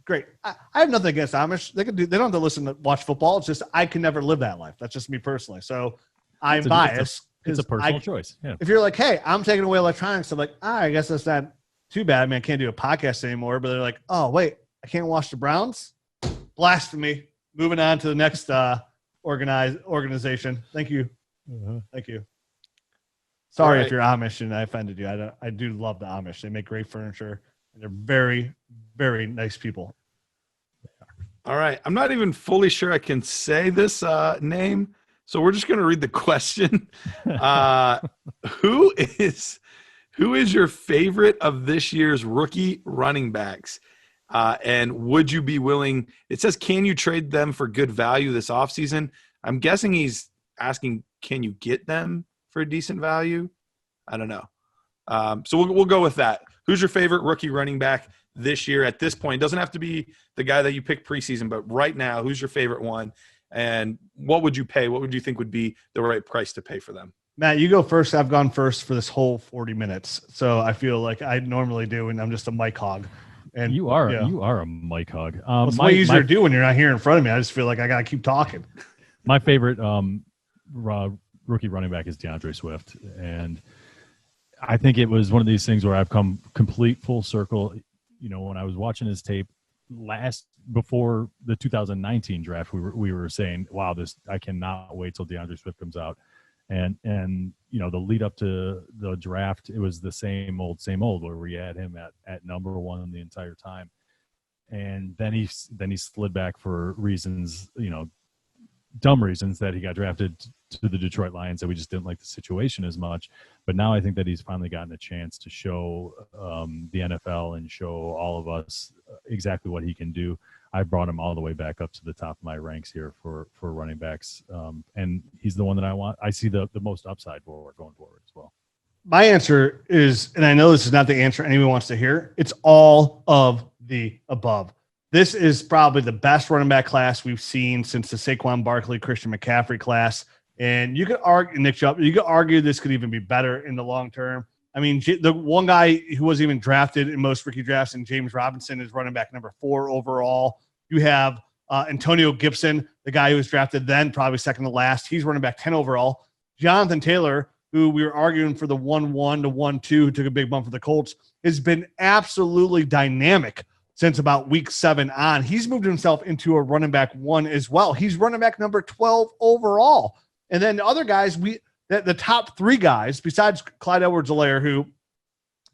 S3: great. I have nothing against Amish. They don't have to watch football. It's just I can never live that life. That's just me personally. So I'm biased.
S4: It's a personal choice. Yeah.
S3: If you're like, hey, I'm taking away electronics, I'm like, I guess that's not too bad. I mean, I can't do a podcast anymore. But they're like, oh, wait, I can't watch the Browns? Blasphemy. Moving on to the next organization. Thank you. Thank you. Sorry if you're Amish and I offended you. I do love the Amish. They make great furniture. And they're very, very nice people.
S5: All right. I'm not even fully sure I can say this name. So we're just going to read the question. Who is your favorite of this year's rookie running backs? And would you be willing – it says, can you trade them for good value this offseason? I'm guessing he's asking, can you get them for a decent value? I don't know. So we'll go with that. Who's your favorite rookie running back this year at this point? It doesn't have to be the guy that you picked preseason, but right now, who's your favorite one? And what would you pay? What would you think would be the right price to pay for them?
S3: Matt, you go first. I've gone first for this whole 40 minutes. So I feel like I normally do, and I'm just a mic hog. And
S4: you are a mic hog.
S3: It's way easier to do when you're not here in front of me. I just feel like I got to keep talking.
S4: My favorite rookie running back is Deandre Swift. And I think it was one of these things where I've come complete full circle. You know, when I was watching his tape before the 2019 draft, we were saying, wow, I cannot wait till DeAndre Swift comes out. And you know, the lead up to the draft, it was the same old where we had him at number 1 the entire time. And then he slid back for reasons, you know, dumb reasons, that he got drafted to the Detroit Lions, that we just didn't like the situation as much. But now I think that he's finally gotten a chance to show the NFL and show all of us exactly what he can do. I brought him all the way back up to the top of my ranks here for running backs. And he's the one that I want. I see the most upside for going forward as well.
S3: My answer is, and I know this is not the answer anyone wants to hear, it's all of the above. This is probably the best running back class we've seen since the Saquon Barkley, Christian McCaffrey class. And you could argue, Nick Chubb, you could argue this could even be better in the long term. I mean, the one guy who wasn't even drafted in most rookie drafts, and James Robinson, is running back number 4 overall. You have Antonio Gibson, the guy who was drafted then, probably second to last. He's running back 10 overall. Jonathan Taylor, who we were arguing for the 1-1 to 1-2, who took a big bump for the Colts, has been absolutely dynamic since about week 7 on. He's moved himself into a running back 1 as well. He's running back number 12 overall. And then the other guys, the top 3 guys, besides Clyde Edwards-Helaire, who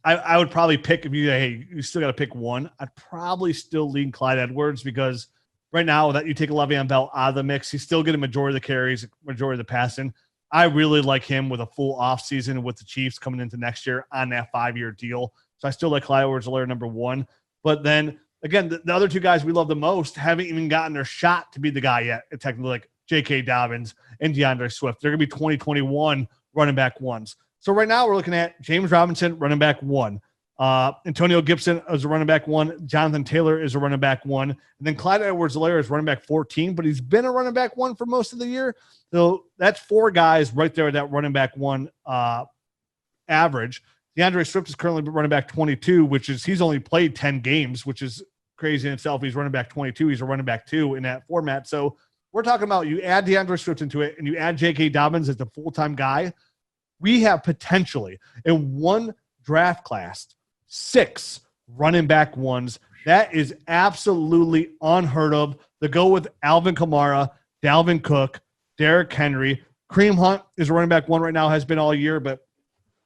S3: I would probably pick, if you still got to pick one, I'd probably still lean Clyde Edwards, because right now that you take Le'Veon Bell out of the mix, he's still getting majority of the carries, majority of the passing. I really like him with a full offseason with the Chiefs coming into next year on that 5-year deal. So I still like Clyde Edwards-Helaire number 1. But then again, the other two guys we love the most haven't even gotten their shot to be the guy yet. Technically, like J.K. Dobbins and Deandre Swift. They're going to be 2021 running back ones. So right now we're looking at James Robinson, running back 1. Antonio Gibson is a running back 1. Jonathan Taylor is a running back 1. And then Clyde Edwards-Helaire is running back 14, but he's been a running back 1 for most of the year. So that's 4 guys right there at that running back 1 average. Deandre Swift is currently running back 22, which is he's only played 10 games, which is crazy in itself. He's running back 22. He's a running back 2 in that format. So we're talking about you add Deandre Swift into it and you add J.K. Dobbins as the full-time guy. We have potentially in one draft class 6 running back 1s. That is absolutely unheard of. To go with Alvin Kamara, Dalvin Cook, Derrick Henry. Kareem Hunt is a running back 1 right now, has been all year, but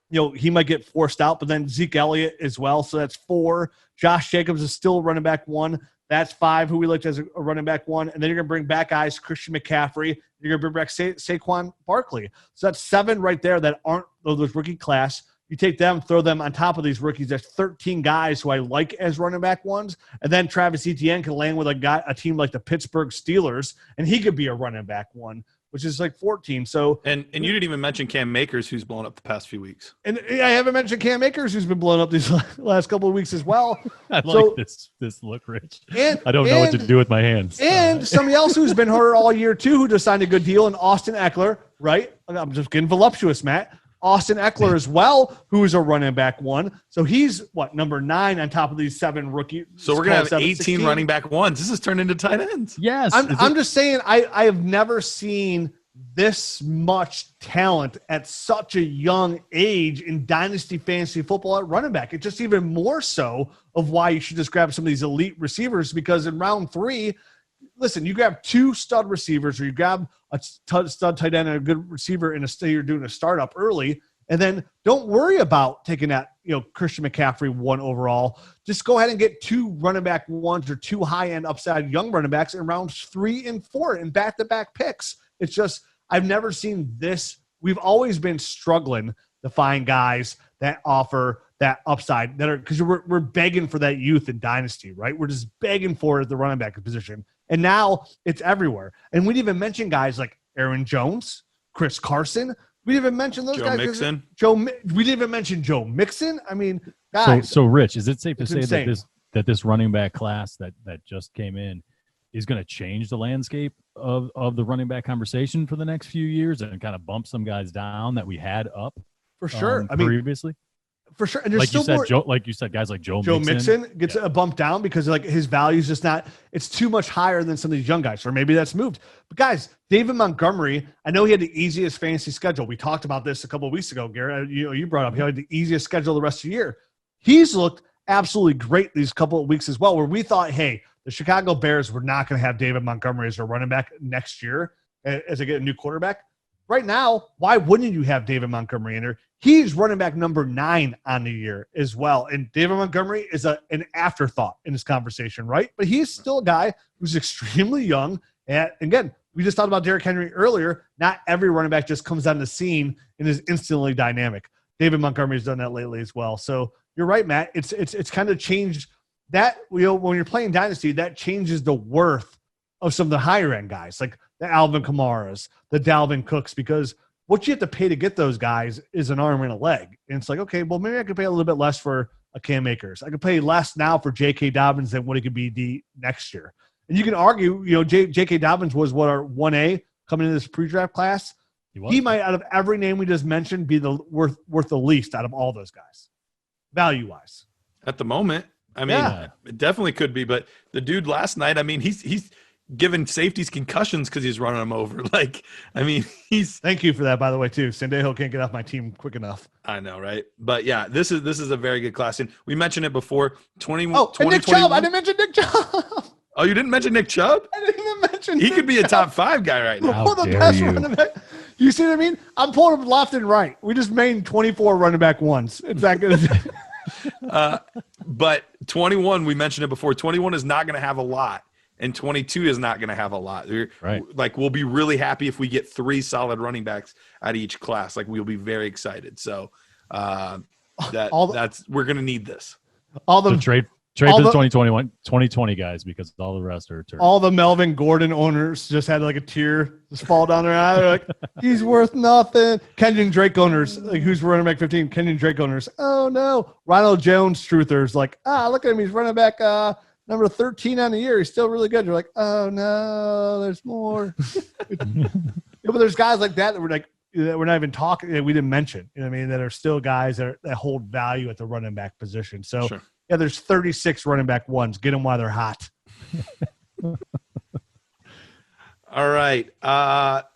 S3: he might get forced out. But then Zeke Elliott as well, so that's 4. Josh Jacobs is still running back 1. That's 5, who we looked as a running back 1. And then you're going to bring back guys, Christian McCaffrey. You're going to bring back Saquon Barkley. So that's 7 right there that aren't those rookie class. You take them, throw them on top of these rookies. There's 13 guys who I like as running back 1s. And then Travis Etienne can land with a team like the Pittsburgh Steelers, and he could be a running back 1, which is like 14. So
S5: and you didn't even mention Cam Akers, who's blown up the past few weeks.
S3: And I haven't mentioned Cam Akers, who's been blown up these last couple of weeks as well.
S4: I like this look, Rich.
S3: And
S4: I don't know what to do with my hands.
S3: And somebody else who's been hurt all year too, who just signed a good deal, and Austin Eckler, right? I'm just getting voluptuous, Matt. Austin Eckler as well, who is a running back 1. So he's number 9 on top of these 7 rookies.
S5: So we're going to have 18 running back 1s. This is turned into tight ends.
S4: Yes.
S3: I'm just saying I have never seen this much talent at such a young age in dynasty fantasy football at running back. It's just even more so of why you should just grab some of these elite receivers, because in round 3, listen, you grab 2 stud receivers, or you grab a stud tight end and a good receiver in you're doing a startup early, and then don't worry about taking that, Christian McCaffrey 1 overall. Just go ahead and get 2 running back 1s or 2 high-end upside young running backs in rounds 3 and 4 in back-to-back picks. It's just, I've never seen this. We've always been struggling to find guys that offer that upside, that are, because we're begging for that youth in dynasty, right? We're just begging for it at the running back position. And now it's everywhere. And we didn't even mention guys like Aaron Jones, Chris Carson. We didn't even mention those guys.
S5: Mixon.
S3: We didn't even mention Joe Mixon. I mean, guys.
S4: So Rich, is it safe to say
S3: insane.
S4: that this running back class that just came in is going to change the landscape of the running back conversation for the next few years and kind of bump some guys down that we had up?
S3: For sure.
S4: Previously?
S3: For sure. And there's
S4: like you said, guys like Joe
S3: Mixon gets a bump down because his value is just not, it's too much higher than some of these young guys, or maybe that's moved. But guys, David Montgomery, I know he had the easiest fantasy schedule. We talked about this a couple of weeks ago, Garrett. You brought up he had the easiest schedule the rest of the year. He's looked absolutely great these couple of weeks as well, where we thought, hey, the Chicago Bears were not going to have David Montgomery as a running back next year as they get a new quarterback. Right now, why wouldn't you have David Montgomery in there? He's running back number 9 on the year as well. And David Montgomery is an afterthought in this conversation, right? But he's still a guy who's extremely young. And again, we just talked about Derrick Henry earlier. Not every running back just comes on the scene and is instantly dynamic. David Montgomery's done that lately as well. So you're right, Matt. It's kind of changed that, when you're playing Dynasty, that changes the worth of some of the higher end guys, like the Alvin Kamaras, the Dalvin Cooks, because what you have to pay to get those guys is an arm and a leg. And it's like, okay, well, maybe I could pay a little bit less for a Cam Akers. I could pay less now for J.K. Dobbins than what it could be next year. And you can argue, J.K. Dobbins was our 1A coming into this pre-draft class. He might, out of every name we just mentioned, be the worth the least out of all those guys, value-wise.
S5: At the moment, I mean, It definitely could be. But the dude last night, I mean, he's giving safeties concussions because he's running them over. Thank
S3: you for that, by the way, too. Sandejo can't get off my team quick enough.
S5: I know, right? But yeah, this is a very good class. And we mentioned it before.
S3: And Nick Chubb. I didn't mention Nick Chubb.
S5: Oh, you didn't mention Nick Chubb?
S3: I didn't even mention.
S5: He could be a top 5 guy right now.
S4: How dare you?
S3: You see what I mean? I'm pulling them left and right. We just made 24 running back 1s. It's that good.
S5: But 21, we mentioned it before. 21 is not going to have a lot. And 22 is not going to have a lot.
S4: Right.
S5: We'll be really happy if we get 3 solid running backs out of each class. We'll be very excited. So we're going to need this.
S4: To Trade for the 2020 guys because all the rest are turds.
S3: All the Melvin Gordon owners just had like a tear just fall down their eye. They're like, he's worth nothing. Kenyon Drake owners, like who's running back 15? Kenyon Drake owners. Oh no. Ronald Jones truthers, like, look at him. He's running back number 13 on the year. He's still really good. You're like, oh no, there's more. But there's guys like that we're like, that we're not even talking, that we didn't mention, you know what I mean, that are still guys that hold value at the running back position. So,
S5: sure.
S3: Yeah, there's 36 running back ones. Get them while they're hot.
S5: All right.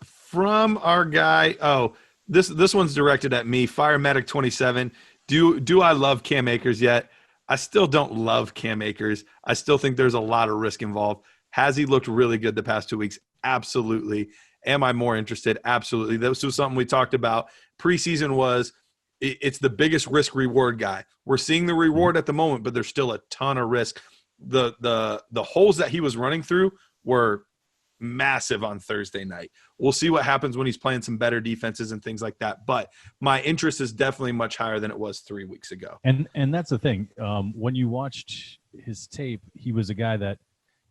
S5: From our guy, this one's directed at me, Firemedic 27. Do I love Cam Akers yet? I still don't love Cam Akers. I still think there's a lot of risk involved. Has he looked really good the past 2 weeks? Absolutely. Am I more interested? Absolutely. This was something we talked about. Preseason it's the biggest risk reward guy. We're seeing the reward at the moment, but there's still a ton of risk. The holes that he was running through were massive on Thursday night. We'll see what happens when he's playing some better defenses and things like that. But my interest is definitely much higher than it was 3 weeks ago.
S4: And that's the thing. When you watched his tape, he was a guy that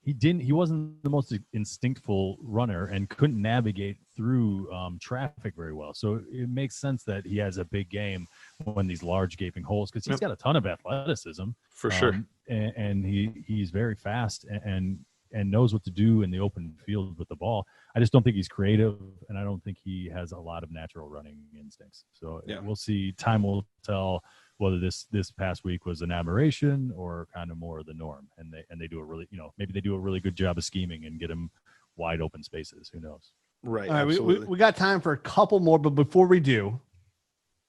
S4: he wasn't the most instinctful runner and couldn't navigate through traffic very well. So it makes sense that he has a big game when these large gaping holes, because he's got a ton of athleticism
S5: For sure.
S4: And he's very fast and knows what to do in the open field with the ball. I just don't think he's creative, and I don't think he has a lot of natural running instincts. So we'll see. Time will tell whether this past week was an aberration or kind of more the norm. And they do a really, maybe they do a really good job of scheming and get him wide open spaces. Who knows?
S5: Right.
S3: All right, we got time for a couple more, but before we do,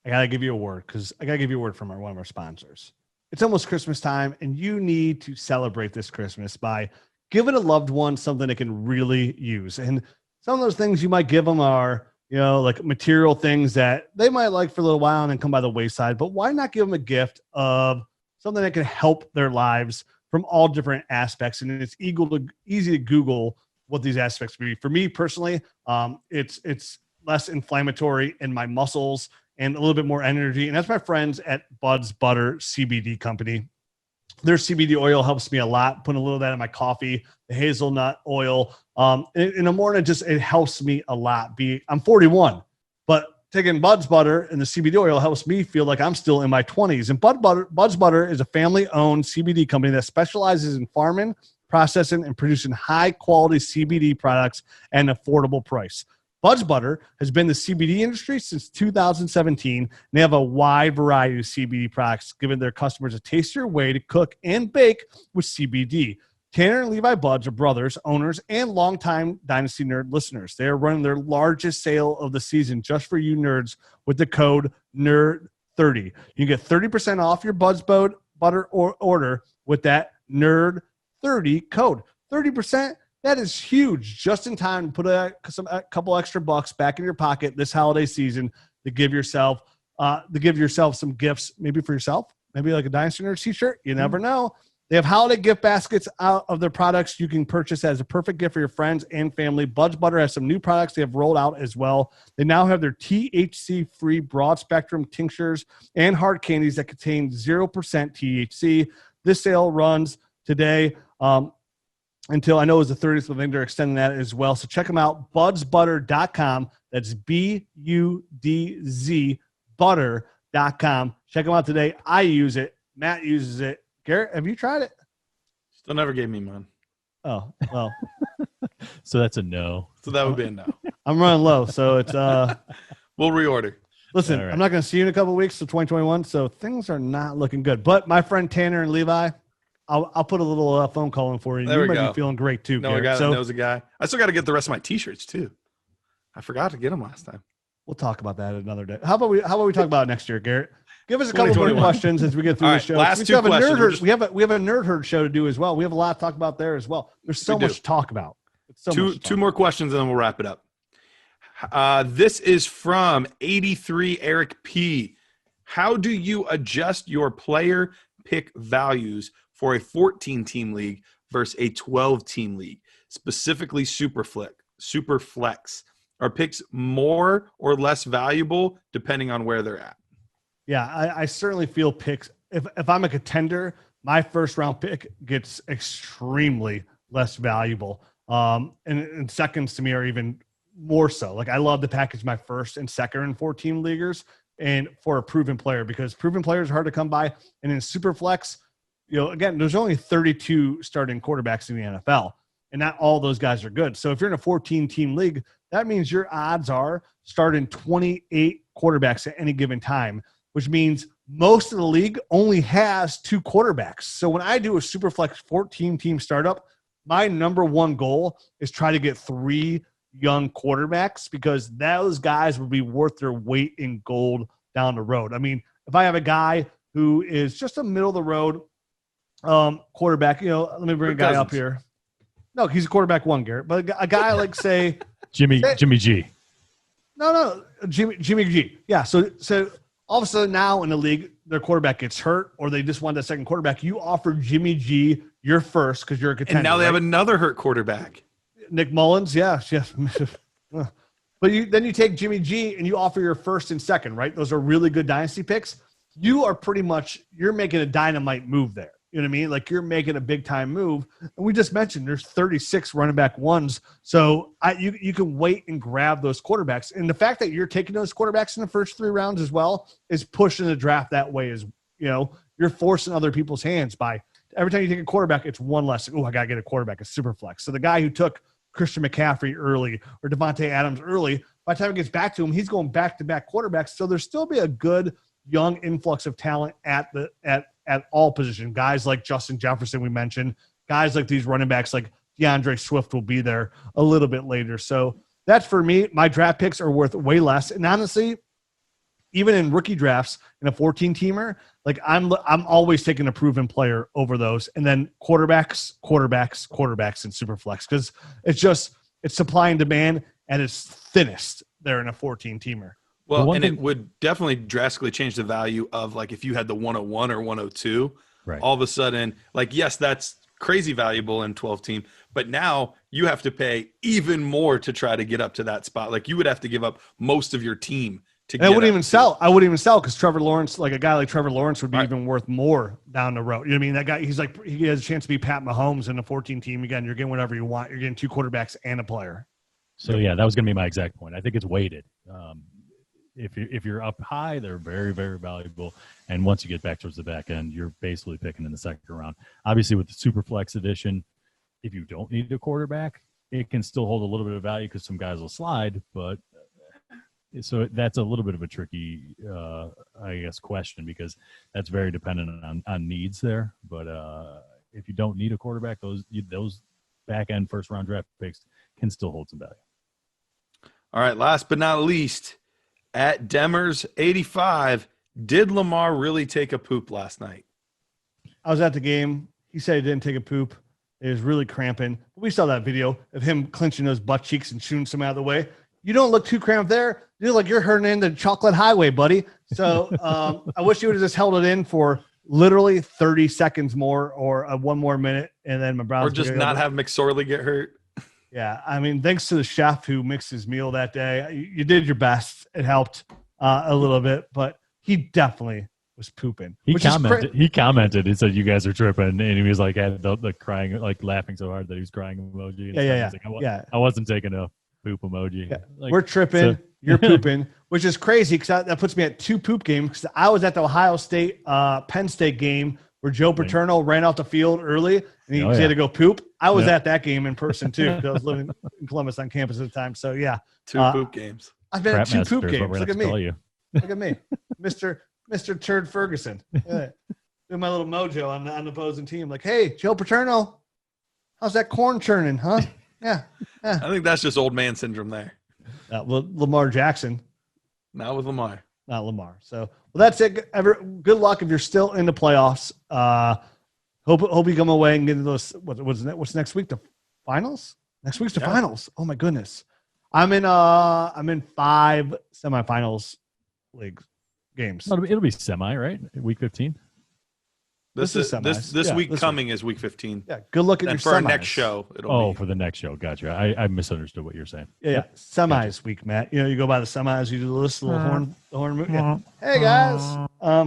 S3: I got to give you a word, because I got to give you a word from one of our sponsors. It's almost Christmas time, and you need to celebrate this Christmas by giving a loved one something they can really use. And some of those things you might give them are, like material things that they might like for a little while and then come by the wayside. But why not give them a gift of something that can help their lives from all different aspects? And it's easy to Google what these aspects be. For me personally, it's less inflammatory in my muscles and a little bit more energy. And that's my friends at Bud's Butter CBD company. Their CBD oil helps me a lot. Putting a little of that in my coffee, the hazelnut oil. In the morning, it helps me a lot. I'm 41, but taking Bud's Butter and the CBD oil helps me feel like I'm still in my 20s. And Bud's Butter is a family-owned CBD company that specializes in farming, processing, and producing high-quality CBD products at an affordable price. Bud's Butter has been in the CBD industry since 2017. And they have a wide variety of CBD products, giving their customers a tastier way to cook and bake with CBD. Tanner and Levi Budds are brothers, owners, and longtime Dynasty Nerd listeners. They are running their largest sale of the season just for you nerds with the code NERD30. You get 30% off your Bud's Butter order with that NERD30 code. 30%. That is huge. Just in time to put a couple extra bucks back in your pocket this holiday season to give yourself some gifts, maybe for yourself, maybe like a Dynasty Nerds t-shirt. You never know. They have holiday gift baskets out of their products you can purchase as a perfect gift for your friends and family. Bud's Butter has some new products they have rolled out as well. They now have their THC-free broad spectrum tinctures and hard candies that contain 0% THC. This sale runs today. Until I know it was the 30th, but I think they're extending that as well. So check them out, budsbutter.com. That's BUDZ butter.com. Check them out today. I use it. Matt uses it. Garrett, have you tried it?
S5: Still never gave me mine.
S3: Oh, well.
S4: So that's a no.
S5: So that would be a no.
S3: I'm running low, so it's
S5: We'll reorder.
S3: Listen,
S4: right.
S3: I'm not going to see you in a couple of weeks to 2021, so things are not looking good. But my friend Tanner and Levi, I'll put a little phone call in for you.
S5: There
S3: you
S5: we
S3: might
S5: go.
S3: be feeling great too.
S5: No, a
S3: Garrett.
S5: guy
S3: So
S5: that knows a guy. I still got to get the rest of my T-shirts too. I forgot to get them last time.
S3: we'll talk about that another day. How about we talk about it next year, Garrett? Give us a couple more
S5: 2021.
S3: questions as we get through
S5: All
S3: the
S5: right,
S3: show.
S5: last
S3: We
S5: two
S3: still have a
S5: questions.
S3: nerd herd. We have a nerd herd show to do as well. We have a lot to talk about there as well. There's so
S5: We do.
S3: much to talk about. It's so much to talk
S5: Two more questions and then we'll wrap it up. This is from 83 Eric P. How do you adjust your player pick values for a 14-team league versus a 12-team league, specifically Superflex? Are picks more or less valuable depending on where they're at?
S3: Yeah, I certainly feel picks. If I'm a contender, my first round pick gets extremely less valuable. And seconds to me are even more so. Like I love to package my first and second and 14 leaguers and for a proven player, because proven players are hard to come by. And in Superflex, again, there's only 32 starting quarterbacks in the NFL, and not all those guys are good. So if you're in a 14-team league, that means your odds are starting 28 quarterbacks at any given time, which means most of the league only has 2 quarterbacks. So when I do a Superflex 14-team startup, my number one goal is try to get 3 young quarterbacks, because those guys would be worth their weight in gold down the road. I mean, if I have a guy who is just a middle of the road quarterback, let me bring a guy up here. No, he's a quarterback 1, Garrett, but a guy like say
S4: Jimmy G.
S3: No, Jimmy G. Yeah. So all of a sudden now in the league, their quarterback gets hurt, or they just want that second quarterback. You offer Jimmy G your first because you're a contender.
S5: And now they have another hurt quarterback.
S3: Nick Mullins, yeah. But then you take Jimmy G and you offer your first and second, right? Those are really good dynasty picks. You are you're making a dynamite move there. You know what I mean? Like you're making a big time move. And we just mentioned there's 36 running back 1s. So you can wait and grab those quarterbacks. And the fact that you're taking those quarterbacks in the first 3 rounds as well is pushing the draft that way. As you're forcing other people's hands by every time you take a quarterback, it's one less. Oh, I got to get a quarterback. It's super flex. So the guy who took Christian McCaffrey early or Devontae Adams early, by the time it gets back to him, he's going back-to-back quarterbacks. So there'll still be a good young influx of talent at all positions. Guys like Justin Jefferson, we mentioned. Guys like these running backs like Deandre Swift will be there a little bit later. So that's for me. My draft picks are worth way less. And honestly, even in rookie drafts in a 14-teamer, like I'm always taking a proven player over those. And then quarterbacks in Superflex, because it's supply and demand at its thinnest there in a 14-teamer.
S5: Well, and it would definitely drastically change the value of, like, if you had the 101 or 102,
S4: right,
S5: all of a sudden, like, yes, that's crazy valuable in 12-team, but now you have to pay even more to try to get up to that spot. Like, you would have to give up most of your team to get
S3: I wouldn't even sell because Trevor Lawrence, like a guy like Trevor Lawrence would be even worth more down the road. You know what I mean? That guy, he has a chance to be Pat Mahomes in a 14-team. Again, you're getting whatever you want. You're getting 2 quarterbacks and a player.
S4: So, yeah, that was going to be my exact point. I think it's weighted. If you're up high, they're very, very valuable. And once you get back towards the back end, you're basically picking in the second round. Obviously, with the Superflex edition, if you don't need a quarterback, it can still hold a little bit of value because some guys will slide. But so that's a little bit of a tricky, question, because that's very dependent on needs there. But if you don't need a quarterback, those back end first round draft picks can still hold some value.
S5: All right, last but not least, at Demers 85, did Lamar really take a poop last night?
S3: I was at the game. He said he didn't take a poop. It was really cramping. We saw that video of him clenching those butt cheeks and shooting some out of the way. You don't look too cramped there. You look like you're hurting into chocolate highway, buddy. So I wish you would have just held it in for literally 30 seconds more or 1 more minute, and then my Browns.
S5: Or just not have McSorley get hurt.
S3: Yeah, I mean, thanks to the chef who mixed his meal that day. You did your best. It helped a little bit, but he definitely was pooping.
S4: He commented. He said, "You guys are tripping," and he was like, had the crying, like laughing so hard that he was crying emoji.
S3: Yeah.
S4: I wasn't taking a poop emoji.
S3: Yeah.
S4: Like,
S3: we're tripping. You're pooping, which is crazy because that puts me at 2 poop games. Because I was at the Ohio State Penn State game where Joe Paterno ran out the field early and he had to go poop. I was at that game in person too. I was living in Columbus on campus at the time. So yeah,
S5: 2 poop games.
S3: I've been at 2 poop games.
S4: Look at me.
S3: Look at me, Mr. Turd Ferguson. Doing my little mojo on the opposing team. Like, hey, Joe Paterno, how's that corn churning, huh? Yeah.
S5: I think that's just old man syndrome there.
S3: Well, Lamar Jackson.
S5: Not with Lamar.
S3: Not Lamar. So, that's it. Good luck if you're still in the playoffs. Hope you come away and get into those. What's next week? The finals? Next week's the finals. Oh my goodness. I'm in 5 semifinals league games.
S4: It'll be semi, right? Week 15.
S5: This week coming is week 15.
S3: Yeah. Good luck at your
S5: for
S3: semis.
S5: our next show.
S4: For the next show. Gotcha. I misunderstood what you're saying.
S3: Yeah. Semis week, Matt. You go by the semis. You do this little horn move. Yeah. Hey guys.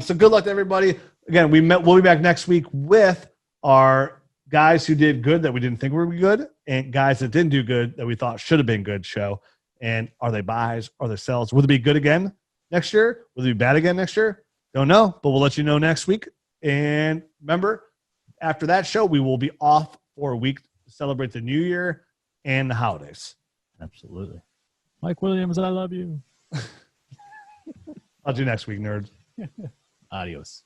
S3: So good luck to everybody. again, we'll be back next week with our guys who did good that we didn't think were good, and guys that didn't do good that we thought should have been good show. And are they buys? Are they sells? Will they be good again next year? Will they be bad again next year? Don't know, but we'll let you know next week. And remember, after that show, we will be off for a week to celebrate the new year and the holidays.
S4: Absolutely. Mike Williams, I love you.
S3: I'll do next week, nerds.
S4: Adios.